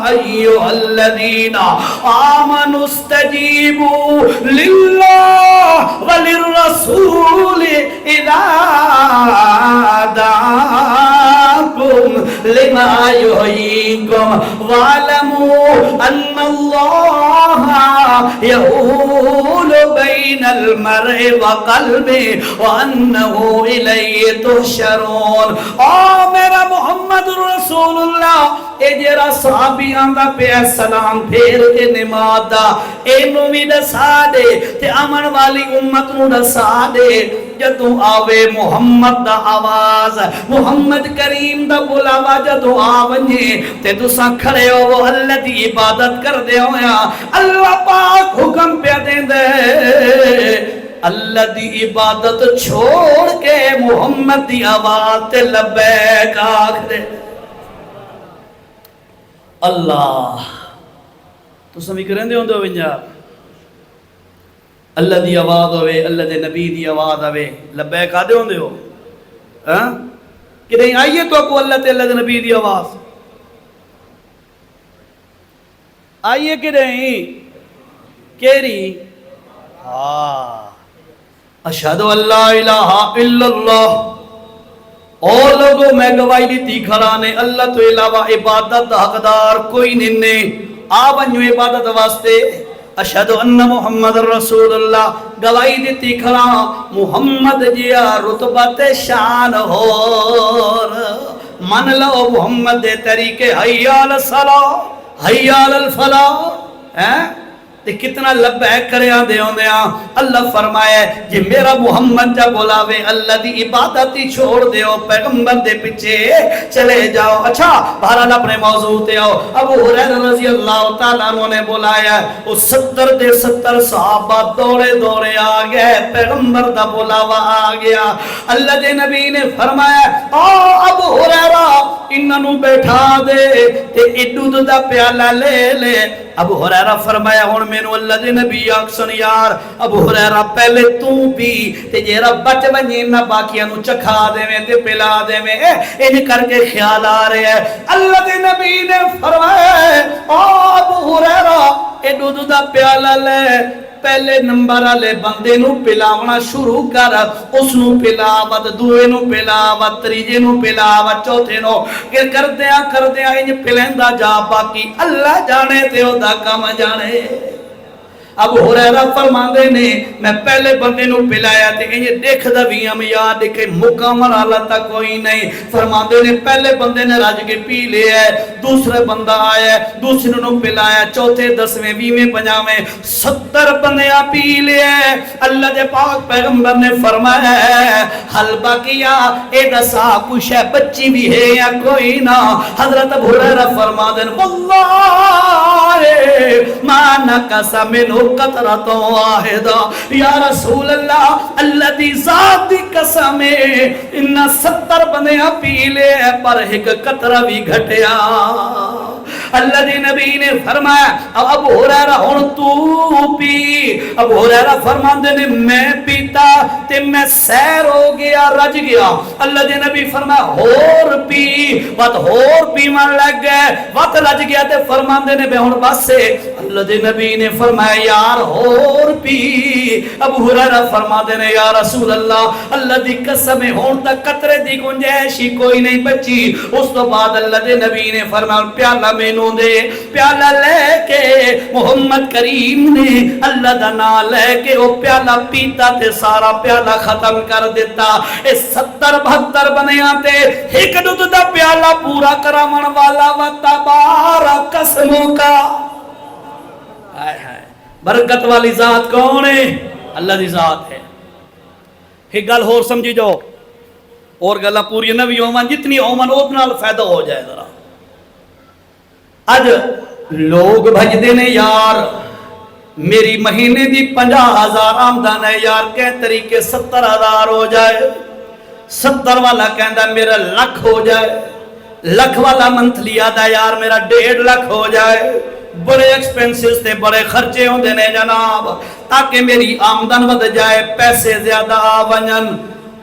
ایھا الذین آمنوا استجیبوا للہ وللرسول اذا دعاکم لما یحییکم واعلموا ان اللہ یحول بین المرء وقلبہ وانہ الیہ تحشرون۔ او میرا محمد رسول اللہ، اے جیرا صحابی آندا پیا سلام پھیر کے نماز دا، اینو بھی دسا دے تے امن والی امت نو دسا دے، جدوں آوے محمد دا آواز، محمد کریم دا بلاوا جدوں آونجے تے تساں کھڑے ہو اللہ دی عبادت کر دے ہویا، اللہ پاک حکم پہ دین دے اللہ دی عبادت چھوڑ کے محمد دی آواز تے لبیک آکھ دے۔ اللہ تو سمی کریں دے ہوندے ہو ونجا اللہ دی آواز ہوئے، اللہ دے نبی دی آواز ہوئے، لبیک آدھے ہوندے ہو کہ نہیں؟ آئیے تو کو اللہ تے اللہ دے نبی دی آواز آئیے کہ نہیں؟ کیری اشہدو اللہ الہ الا اللہ، او لوگوں میں گواہی دیتی کھڑا نے اللہ تو علاوہ عبادت حقدار کوئی نہیں، آ بنیو عبادت واسطے اشہدو ان محمد رسول اللہ گواہی دیتی کھڑا محمد جیا رتبت شان ہور من لو محمد دے طریقے حیال الصلاة حیال الفلاح تے کتنا لبیک کریا دے ہوندیا اللہ فرمائے جی میرا محمد جا بولاوے اللہ دی عبادتی چھوڑ دیو پیغمبر دے پچھے چلے جاؤ. اچھا بہرحال اپنے موضوع تے آؤ. ابو ہریرہ رضی اللہ تعالیٰ عنہ نے بولایا اس 70 صحابہ دوڑے دوڑے آگئے پیغمبر دا بولاوا آگیا. اللہ دے نبی نے فرمایا ابو ہریرہ انہوں بیٹھا دے تے دودھ دا پیالہ لے لے. ابو ہریرہ فرمایا ہون مینو اللہ دے نبی آکسن یار ابو ہریرہ پہلے تو پی تے جیرا بچ بنی نہ باقیاں نو چکھا دے میں تے پلا دے میں ان کر کے خیال آ رہے ہیں. اللہ دے نبی نے فرمایا ابو ہریرہ اے دودھ دا پیالہ لے پہلے نمبر والے بندے نو پلاونا شروع کر اس نو پلاوت دوے نو پلاوت تریجے نو پلاوت چوتھے نو کہ کردیاں انج پلیندا جا باقی اللہ جانے تے او دا کم جانے. ابو ہریرہ فرماندے نے میں پہلے بندے نو پلایا تے انج دیکھدا وی ہم یاد کہ مکمل حالت کوئی نہیں. فرماندے نے پہلے بندے نے رج کے پی لیا ہے دوسرے بندہ آیا دوسرے نو پلایا چوتھے 10ویں 20ویں 50ویں 70 بندیاں پی لیا ہے. اللہ دے پاک پیغمبر نے فرمایا حل باقیا اے دسا کچھ ہے بچی بھی ہے یا کوئی نہ. حضرت ابو ہریرہ فرماندے واللہ ما نقص منہ قطرۃ واحدہ یا رسول اللہ اللہ دی ذات دی قسم ان 70 بندیاں پی لے پر ایک قطرہ بھی گھٹیا. اللہ دی نبی نے فرمایا ابو ہریرہ ہن تو پی. ابو ہریرہ فرماندے نے میں پیتا تے میں سیر ہو گیا رج گیا. اللہ دی نبی فرمایا ہور پی وقت ہور پیمن لگ گئے وقت رج گیا تے فرماندے نے بے ہن بس. اللہ دی نبی نے فرمایا یار اور پی. ابو ہریرہ فرماتے نے یا رسول اللہ اللہ دی قسم ہون تک قطرے دی گنجائش ہی کوئی نہیں بچی. اس تو بعد اللہ دے نبی نے فرمایا پیالہ مینوں دے. پیالہ لے کے محمد کریم نے اللہ دا نام لے کے وہ پیالہ پیتا تے سارا پیالہ ختم کر دیتا. اے 70 72 بنیاں تے ایک دودھ دا پیالہ پورا کرامن والا و تبارک اسمہ کا. برکت والی ذات کون ہے؟ اللہ دی ذات ہے. ایک گل اور سمجھی جو اور گلا پوری نوی ہومن جتنی ہومن اتنا فائدہ ہو جائے. ذرا اج لوگ بھجدے نے یار میری مہینے دی 50,000 آمدن ہے یار کہ طریقے 70,000 ہو جائے. 70 والا کہندا میرا لکھ ہو جائے. لکھ والا منتھلی آدھا یار میرا 1.5 لاکھ ہو جائے. بڑے ایکسپینسز تے بڑے خرچے ہوں دینے جناب تاکہ میری آمدن ود جائے پیسے زیادہ آونن.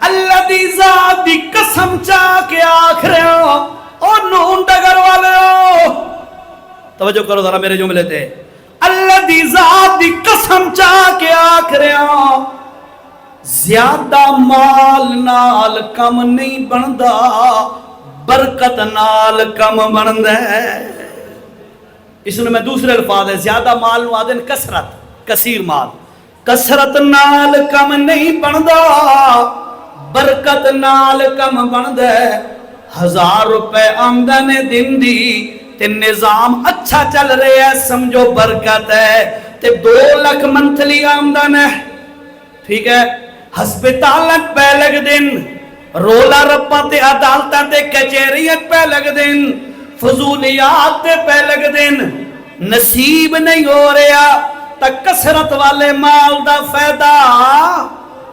اللہ دی ذات دی قسم چاہ کے آخرے ہو اور نون ڈگر والے ہو توجہ کرو ذرا میرے جملے تے. اللہ دی ذات دی قسم چاہ کے آخرے ہو زیادہ مال نال کم نہیں بندا برکت نال کم بندا ہے. اس نے میں دوسرے الفاظ ہے زیادہ مال نو آدن کسرت کثیر مال کسرت نال کم نہیں بندا برکت نال کم بندا. 1000 روپے آمدن دن دی تے نظام اچھا چل رہا ہے سمجھو برکت ہے. تے 2 لاکھ منتھلی آمدن ہے ٹھیک ہے. ہسپتالت پہ لگ دن رولا رپا تے عدالتہ تے کچہریت پہ لگ دن فضولیات پہ لگ دن نصیب نہیں ہو رہا تک کسرت والے مال دا فائدہ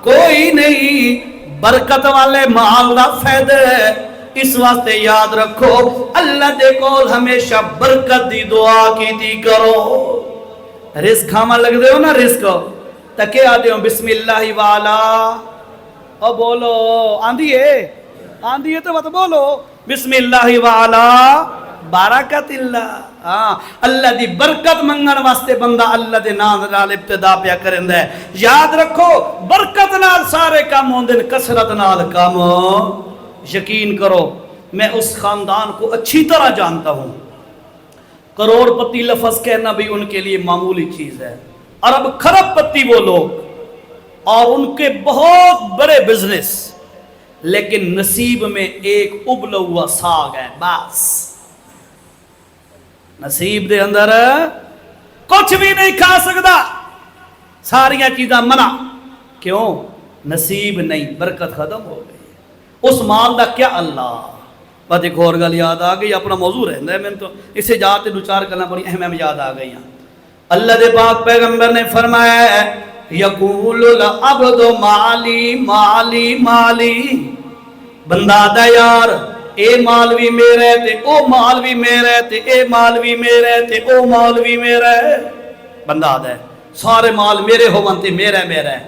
کوئی نہیں برکت والے مال دا فائدہ. اس واسطے یاد رکھو اللہ دے کول ہمیشہ برکت دی دعا کی دی کرو. رزق کھاما لگ دے ہو نا رزق تکے آدھے ہوں بسم اللہ والا او بولو آندھی ہے تو بات بولو بسم اللہ والا بارکت اللہ. اللہ دی برکت منگن واسطے بندہ اللہ دے نام نال ابتدا پیا کرندا ہے. یاد رکھو برکت نال سارے کام ہوندے کثرت نال کام. یقین کرو میں اس خاندان کو اچھی طرح جانتا ہوں کروڑ پتی لفظ کہنا بھی ان کے لیے معمولی چیز ہے. ارب خرب پتی وہ لوگ اور ان کے بہت بڑے بزنس، لیکن نصیب میں ایک ابلا ہوا ساگ ہے بس. نصیب دے اندر کچھ بھی نہیں کھا سکتا، ساریاں چیزاں منع. کیوں؟ نصیب نہیں، برکت ختم ہو گئی. اس مال دا کیا اللہ. بات ایک اور گل یاد آ گئی، اپنا موضوع رہتا ہے، میں تو اسے جاتے دو چار گلاں بڑی اہم یاد آ گئی. اللہ دے پاک پیغمبر نے فرمایا ہے یقول العبد مالی مالی مالی. بندہ دا یار اے مال بھی میرا ہے تے او مال بھی میرا ہے تے اے مال بھی میرا ہے تے او مال بھی میرا ہے. بندہ دا ہے سارے مال میرے ہو تے میرا میرا ہے.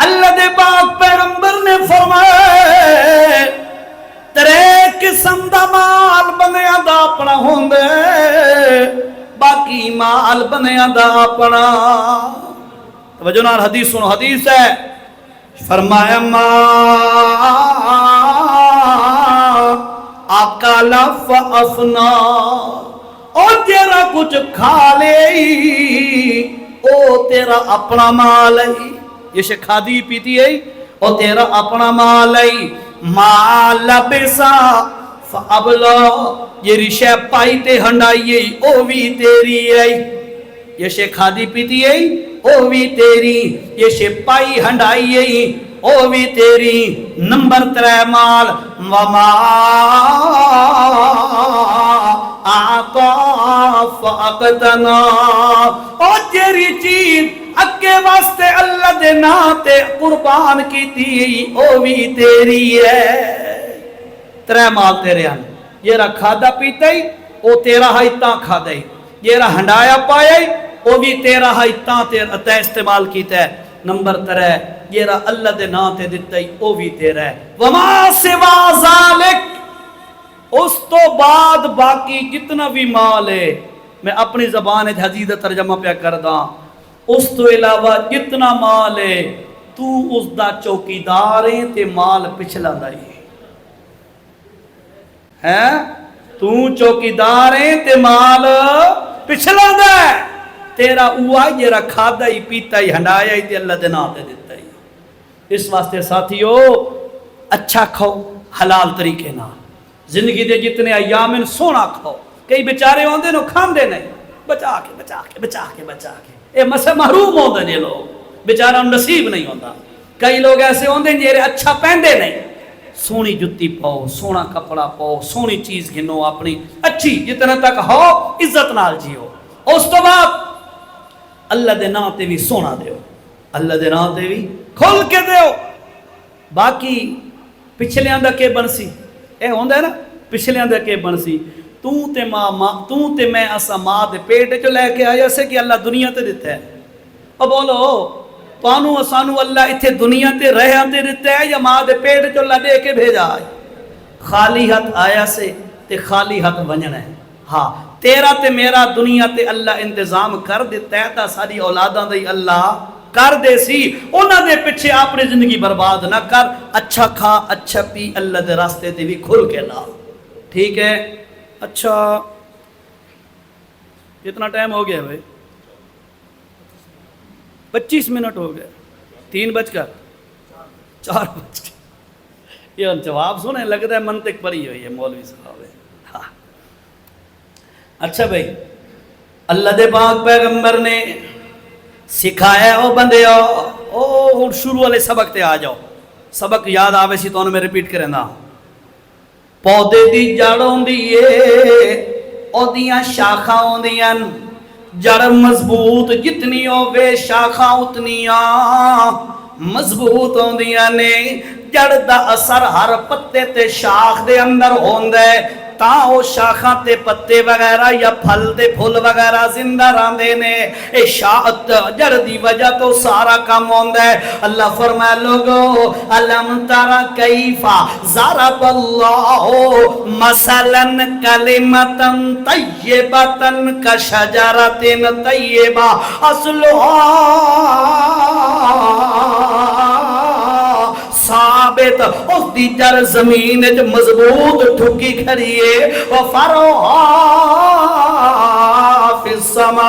اللہ دے پاک پیغمبر نے فرمایا ترے قسم دا مال بنیا دا اپنا ہوندے، باقی مال بنیا دا اپنا. توجہ نال حدیث سنو، حدیث ہے فرمایا ما اکل فافنا، او تیرا کچھ کھا لے او تیرا اپنا مال ہے. یہ شے کھادی پیتی ہے او تیرا اپنا مال ہے. ما لبسا فابلا، یہ رشہ پائی تے ہنڈائی او بھی تیری ہے. یہ شے کھادی پیتی ہے او بھی تیری، یہ شے پائی ہنڈائی او بھی تیری. نمبر 3 مال وما آقا فاقتنا، او تیری چیز اگے واسطے اللہ دے نام تے قربان کی تھی او بھی تیری ہے. 3 مال تیرے ہیں. یہ رہا کھادا پیتا ہی او تیرا ہے تاں کھادا ہی، یہ رہا ہنڈایا پایا ہی او بھی تیرا ہے تاں تے استعمال کیتا ہے. نمبر 3 یہ رہا اللہ دے نام تے دیتا ہی او بھی تیرا ہے. وما سوا ذالک، اس تو بعد باقی جتنا بھی مال ہے، میں اپنی زبان حدیث ترجمہ پہ کردا، اس تو علاوہ جتنا مال ہے تو اس دا چوکیدار ہے تے مال پچھلا دا ہے. تو چوکیدار ہے تے مال پچھلا دا ہے. تیرا اوہ جیرا کھادا ہی پیتا ہی ہنڈایا ہی تے اللہ دے نام تے دیتا ہی. اس واسطے ساتھیو اچھا کھاؤ حلال طریقے نہ. زندگی دے جتنے ایام سونا کھاؤ. کئی بیچارے ہوندے نو کھاندے نہیں، بچا کے بچا کے بچا کے بچا کے. اے مسے محروم ہوندے نے لوگ، بیچارہ نصیب نہیں ہوتا. کئی لوگ ایسے ہوندے جیرے اچھا پہندے نہیں. سونی جتی پاؤ، سونا کپڑا پاؤ، سونی چیز گھنو اپنی اچھی جتنا تک ہو عزت نال جیو. اس تو بعد اللہ دے نام تے بھی سونا دیو، اللہ دے نام تے بھی کھول کے دیو. باقی پچھلے آندہ کے بنسی اے ہوندہ ہے نا، پچھلے آندہ کے بنسی. تو تے میں اسا ماں دے پیٹ جو لے کے آیا سے کہ اللہ دنیا تے دیتا ہے. اب بولو پانو اسانو اللہ اتھے دنیا تے رہاں تے دیتا ہے یا ماں دے پیٹ جو اللہ دے کے بھیجا ہے؟ خالی ہاتھ آیا سے تے خالی ہاتھ ونجنا ہے. ہاں تیرا تے میرا دنیا تے اللہ انتظام کر دیتا ہے تا ساری اولاداں دے اللہ کر دے سی. انہاں دے پیچھے اپنی زندگی برباد نہ کر. اچھا کھا اچھا پی، اللہ دے راستے تے بھی کھل کے لا. ٹھیک ہے؟ اچھا کتنا ٹائم ہو گیا بھائی؟ 25 منٹ ہو گئے. 3 بج کر 4 بج کر. یہ جواب سنے لگتا ہے منطق پڑھی ہوئی ہے مولوی صاحب. ہاں اچھا بھائی، اللہ دے پاک پیغمبر نے سکھایا او بندے او شروع والے سبق تے آ جاؤ. سبق یاد آوے سی تو میں ریپیٹ کریں نا. پودے دی جڑ ہوندی اے او دیاں شاخاں ہوندیاں. جڑ مضبوط جتنی ہووے شاخاں اتنیاں مضبوط ہوندیاں نے. جڑ دا اثر ہر پتے تے شاخ دے اندر ہوندا ہے تاں او شاخاں تے پتے وغیرہ یا پھل تے پھول وغیرہ زندہ رہندے نے. اے شاخ جڑ دی وجہ تو سارا کام ہوندا ہے. اللہ فرمایا لوگو الم ترى کیف ضرب اللہ مثلا کلمۃ طیبۃ کشجرۃ طیبہ اصلها ثابت. اس دی جڑ زمین مضبوط ٹھکی کھڑی ہے. وفروها السما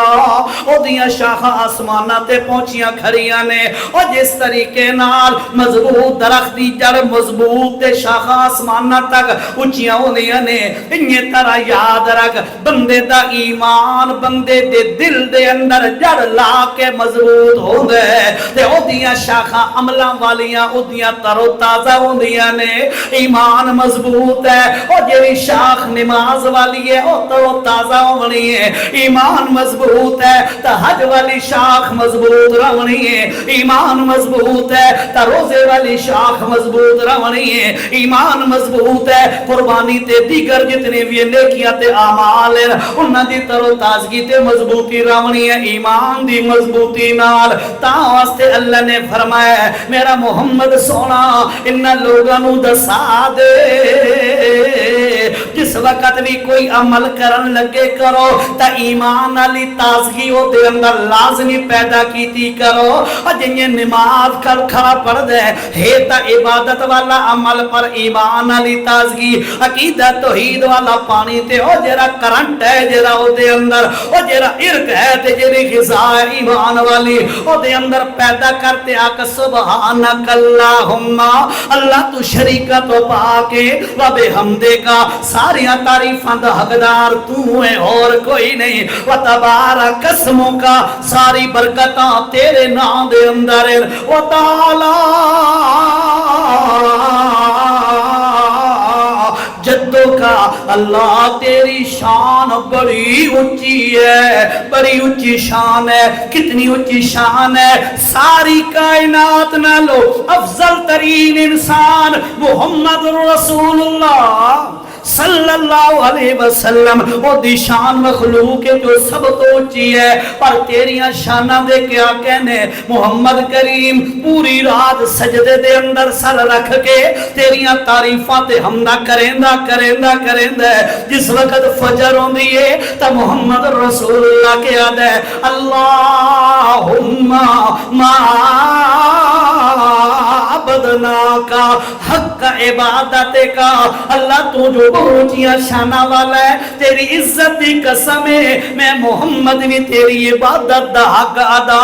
او دیاں شاخاں آسماناں تے پہنچیاں کھڑیاں نے او جس طریقے نال مضبوط درخت دی جڑ مضبوط تے شاخاں آسماناں تک اونچیاں ہوندیاں نے انہی طرح یاد رکھ بندے دا ایمان بندے دے دل دے اندر جڑ لا کے مضبوط ہوندا ہے تے او دیاں شاخاں عملاں والیاں او دیاں تر و تازہ ہوندیاں نے ایمان مضبوط ہے او جڑی شاخ نماز والی ہے او تر و تازہ ہونی ہے ایمان مضبوط ہے تے حج والی شاخ مضبوط رہنی ہے ایمان مضبوط ہے تے روزے والی شاخ مضبوط رہنی ہے ایمان مضبوط ہے قربانی تے دیگر جتنے بھی نیکیاں تے اعمال ہیں انہاں دی تر و تازگی تے مضبوطی رہنی ہے ایمان دی مضبوطی نال تا واسطے اللہ نے فرمایا میرا محمد سونا ان لوگاں نوں دسا دے جس وقت بھی کوئی عمل کرن لگے کرو تا ایمان علی تازگی ہو دے اندر لازمی پیدا کیتی کرو اور جنہیں نماز کھڑا پڑھ دے ہے تا عبادت والا عمل پر ایمان علی تازگی عقیدہ توحید والا پانی تے او جرا کرنٹ ہے جرا او دے اندر او جرا عرق ہے تے جری غذا ہے ایمان والی او دے اندر پیدا کرتے آکا سبحانک اللہم اللہ تو شریکہ تو پاکے و بے حمدے کا ساریاں تعریفاں دا حقدار تو ہے اور کوئی نہیں و تبارک اسموں کا ساری برکتاں تیرے نام دے اندر و تعالی جدوں کا اللہ تیری شان بڑی اونچی ہے بڑی اونچی شان ہے کتنی اونچی شان ہے ساری کائنات نالو افضل ترین انسان محمد رسول اللہ صلی اللہ علیہ وسلم او دی شان مخلوق ہے جو سب تو اونچی ہے پر تیریاں شاناں دے کیا کہنے محمد کریم پوری رات سجدے دے اندر سر رکھ کے تیریاں تعریفاں تے حمدہ کریندہ جس وقت فجر ہوندی ہے تا محمد رسول اللہ کے یاد ہے اللہم ما عبدنا کا حق عبادت کا اللہ تو جو بہتیاں شانہ والا ہے تیری عزت دی قسم ہے میں محمد بھی تیری عبادت دا حق ادا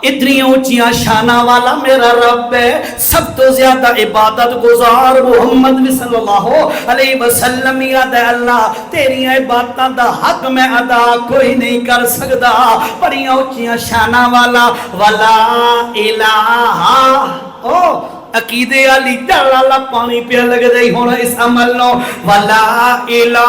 اتنی اونچیاں شانہ والا میرا رب ہے سب تو زیادہ عبادت گزار محمد صلی اللہ علیہ وسلم یاد ہے اللہ تیری عبادتاں دا حق میں ادا کوئی نہیں کر سکتا بڑی اونچیاں شانہ والا ولا الہ او عقیدے علی جلالا پانی پہ لگ دئی ہونا اس عمل نو ولا الہ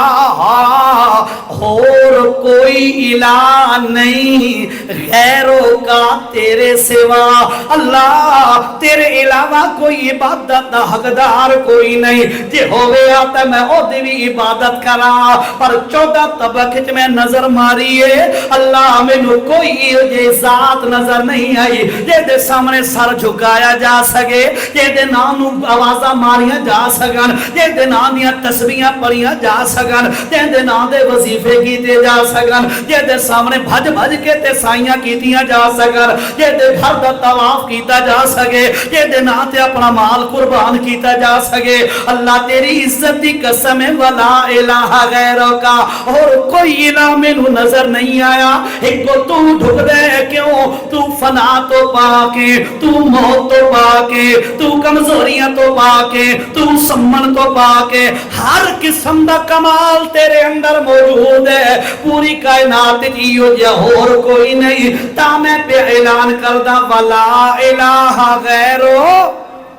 اور کوئی الہ نہیں غیروں کا تیرے سوا اللہ تیرے علاوہ کوئی عبادت دا حقدار کوئی نہیں جے ہوئے آتا میں او دیوی عبادت کرا پر 14 طبقت میں نظر ماری ہے اللہ میں نو کوئی یہ ذات نظر نہیں آئی جے دے سامنے سر جھکایا جا سکے جے دے نام آوازہ ماریاں جا سکن جے دے نام یا تسبیحاں پڑھیاں جا سکن جے دے نام دے وظیفے کیتے جا سکن جے دے سامنے بھج بھج کے تے سائیاں کیتیاں جا سکن جے دے گھر دا طواف کیتا جا سکے جے دے نام تے اپنا مال قربان کیتا جا سکے اللہ تیری عزت دی قسم ہے ولا الہ غیروں کا اور کوئی الہ میں نظر نہیں آیا ایک کو تو ڈھک دے کیوں تو فنا تو پاکے تو موت تو پاکے تو کمزوریاں تو پاکے تو سمن تو پاکے ہر قسم دا کمال تیرے اندر موجود ہے پوری کائنات جیو جا اور کوئی نہیں تا میں پہ اعلان کردہ ولا الہ غیرو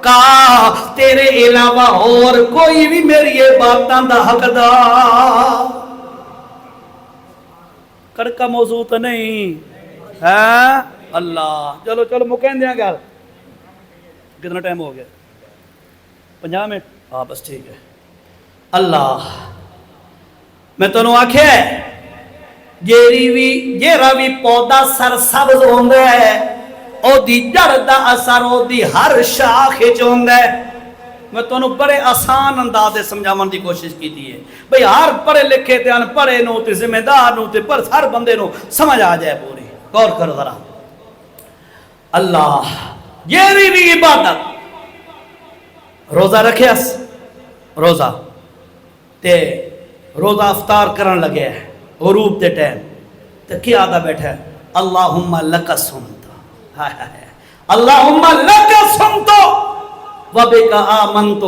کا تیرے علاوہ اور کوئی بھی میری باتاں دا حق دا کڑکا موضوع تو نہیں ہے اللہ چلو چلو مکین دیا گا کتنا ٹائم ہو گیا 50 منٹ ہاں بس ٹھیک ہے اللہ میں تنوں آکھے جیرا بھی پودا سر سبز ہوندے ہے او دی جڑ دا اثر او دی ہر شاخ ہوندے ہے میں تنوں بڑے آسان انداز سے سمجھاون دی کوشش کی ہے بھئی ہر پڑھے لکھے تے ان پڑھے نو تے ذمہ دار نو تے پر ہر بندے نو سمجھ آ جائے پوری غور کرو ذرا اللہ یہ بھی عبادت روزہ رکھیس روزہ تے روزہ افطار کرن لگے ہے غروب دے ٹائم تے کیا آدھا بیٹھا ہے اللہم لک صمت ہائے ہائے اللہم لک صمت وبک آمنت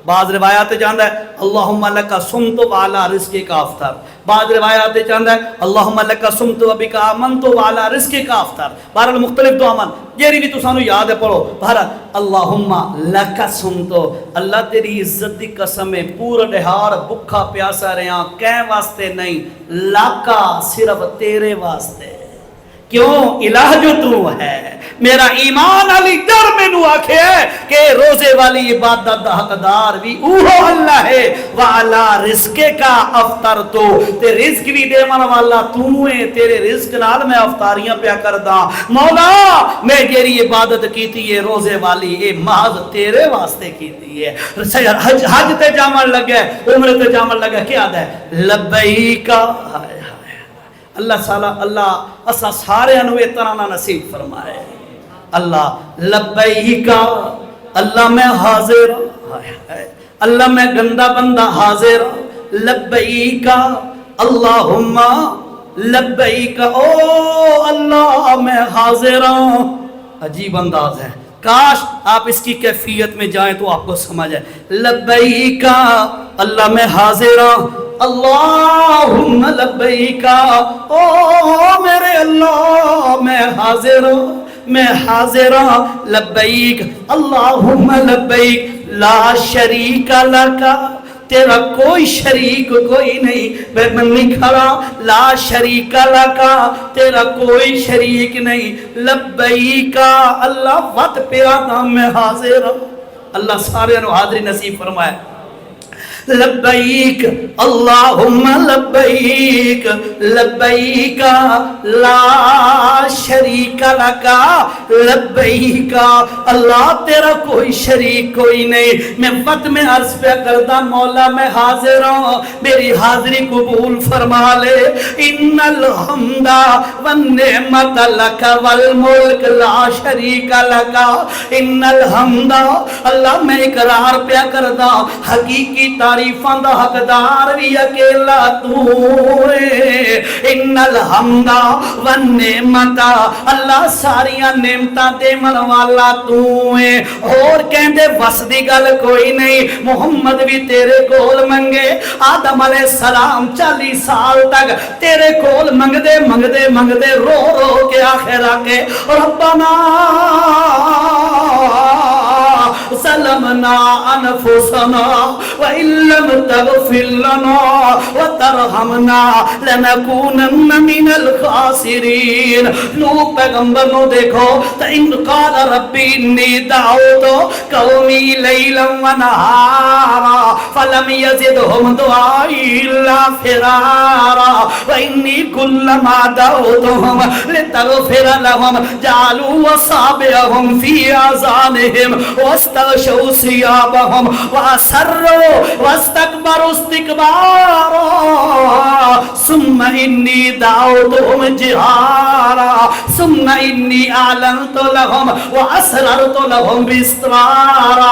بعض روایات جاندہ ہے اللہم لک صمت وعلا رزقک افطر بعض روایات جاندہ ہے اللہم لک صمت وبک آمنت وعلا رزقک افطر بہرحال مختلف دعا من جیری بھی تو سانو یاد ہے پڑھو بہرحال اللہم لک صمت اللہ تیری عزت دی قسم ہے پورا دہار بکھا پیاسا رہاں کہیں واسطے نہیں لکا صرف تیرے واسطے کیوں الہ جو تو ہے میرا ایمان علی در میں نو آکھے ہے کہ روزے والی عبادت دا حقدار بھی اوہو اللہ ہے وعلا رزق کا افطر تو تے رزق بھی دے من والا تو ہے تیرے رزق نال میں افطاریاں پیا کردہ مولا میں جیری عبادت کیتی ہے روزے والی اے محض تیرے واسطے کیتی ہے حج تے جامن لگے عمر تے جامن لگے کیا دے لبیکا اللہ سالہ اللہ اسا سارے انوے ترانا نصیب فرمائے اللہ لبیکا اللہ میں حاضر اللہ میں گندہ بندہ حاضر لبیکا اللہم لبیکا او اللہ میں حاضر ہوں عجیب انداز ہے کاش آپ اس کی کیفیت میں جائیں تو آپ کو سمجھ ہے لبیکا اللہ میں حاضر ہوں اللہم لبیکا او میرے اللہ میں حاضر ہوں میں حاضر ہوں لبیک اللہم لبیک لا شریک لکا تیرا کوئی شریک کوئی نہیں میں نہیں کھڑا لا شریک لکا تیرا کوئی شریک نہیں لبیکا اللہ وقت پیرا نام میں حاضر ہوں اللہ سارے انو حاضری نصیب فرمائے لبیک اللہم لبیک لبیک لا شریک لکا لبیک اللہ تیرا کوئی شریک کوئی نہیں میں وقت میں عرض پہ کردہ مولا میں حاضر ہوں میری حاضری قبول فرما لے ان الحمد والنعمت لک والملک لا شریک لکا ان الحمد اللہ میں اقرار پہ کردہ حقیقی تعریفاں دا حقدار بھی اکیلا تو ہے ان الحمد والنعمت اللہ ساریاں نعمتاں دے من والا تو ہے اور کہندے بس دی گل کوئی نہیں محمد بھی تیرے کول منگے آدم علیہ السلام 40 سال تک تیرے کول منگدے منگدے منگدے رو رو کے آخر آکے ربنا ظلمنا انفسنا وإن لم تغفر لنا وترحمنا لنكونن من الخاسرین نو پیغمبر نو دیکھو تو ان قال ربی انی دعوت قومی لیلا ونہارا فلم یزدہم دعائی الا فرارا وانی کلما دعوتہم لتغفر لهم جعلوا اصابعهم فی آذانہم واستغشوا ثيابهم واسروا واستكبروا استكبارا ثم اني دعوتهم جهارا ثم اني اعلنت لهم واسررت لهم باسرارا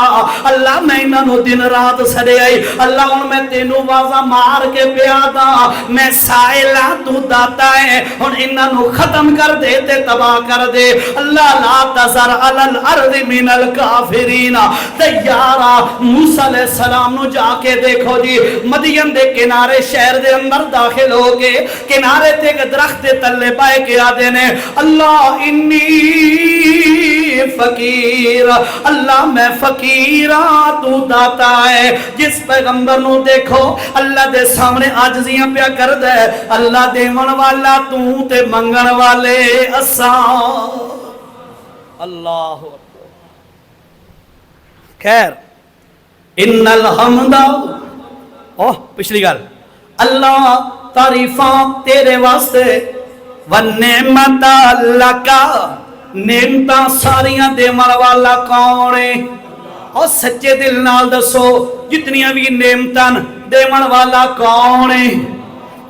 اللہ میں انہوں دن رات سڑے آئی اللہ ان میں تینوں واضح مار کے پیادا میں سائلہ تو داتا ہے ان انہوں ختم کر دیتے تباہ کر دے اللہ لا تذر علی الارض من الکافرین تیارہ موسیٰ علیہ السلام نو جا کے دیکھو جی مدین دے کنارے شہر دے اندر داخل ہو گئے کنارے تے کہ درخت تلے پائے کے آدھے نے اللہ انی فقیر اللہ میں فقیرہ تو داتا ہے جس پیغمبر نو دیکھو اللہ دے سامنے عاجزیاں پیا کر دے اللہ دے من والا تو تے منگن والے اساں اللہ خیر ان الحمد پچھلی گل اللہ تعریفاں تیرے واسطے والنعمت لکا نعمتاں ساریاں دے من والا کون ہے اور سچے دل نال دسو جتنیاں بھی نعمتاں دے من والا کون ہے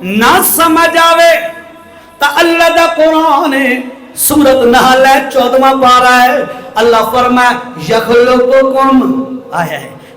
نہ سمجھ آوے تا اللہ دا قرآن ہے سورت نحل ہے 14واں پارہ ہے اللہ فرمائے یخلقکم آیا ہے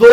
2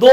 2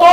2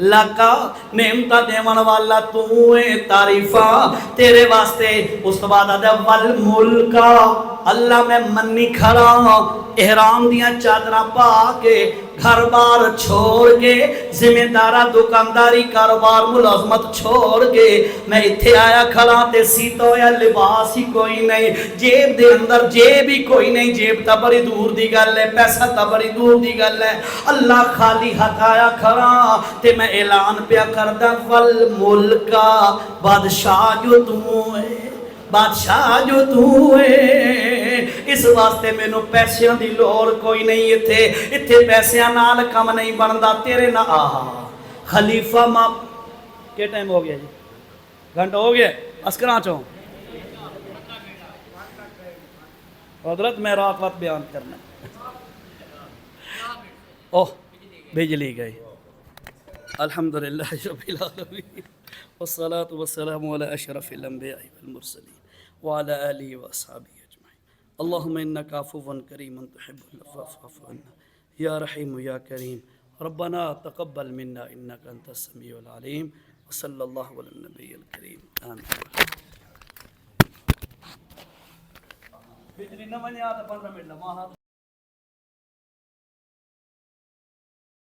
لکا نعمت دیون والا تو ہے تعریفہ تیرے واسطے. اس تو بعد آدھا والملکا اللہ میں منی کھڑا احرام دیاں چادرہ پا کے گھر بار چھوڑ کے ذمہ دارہ دکانداری کاروبار ملازمت چھوڑ کے میں اتھے آیا کھڑا تے سیتو یا لباس ہی کوئی نہیں جیب دے اندر جیب ہی کوئی نہیں جیب تا بڑی دور دی گل ہے پیسہ تا بڑی دور دی گل ہے اللہ خالی ہاتھ آیا کھڑا تے میں اعلان پیا کردہ والملکا بادشاہ جو تو ہے بادشاہ جو تو ہے اس واسطے میں نو پیسیاں دی لوڑ کوئی نہیں اتھے پیسیاں نال کم نہیں بندا تیرے نہ خلیفہ ماں کیا ٹائم ہو گیا جی گھنٹہ ہو گیا اسکراں چاہوں حضرت میں رات وقت بیان کرنا اوہ بجلی گئی الحمدللہ رب العالمین والصلاة والسلام على أشرف الأنبياء والمرسلين وعلى آله وأصحابه أجمعين اللهم إنك عفو كريم تحب العفو فاعف عنا يا رحيم يا كريم ربنا تقبل منا إنك أنت السميع العليم وصلى الله على النبي الكريم آمين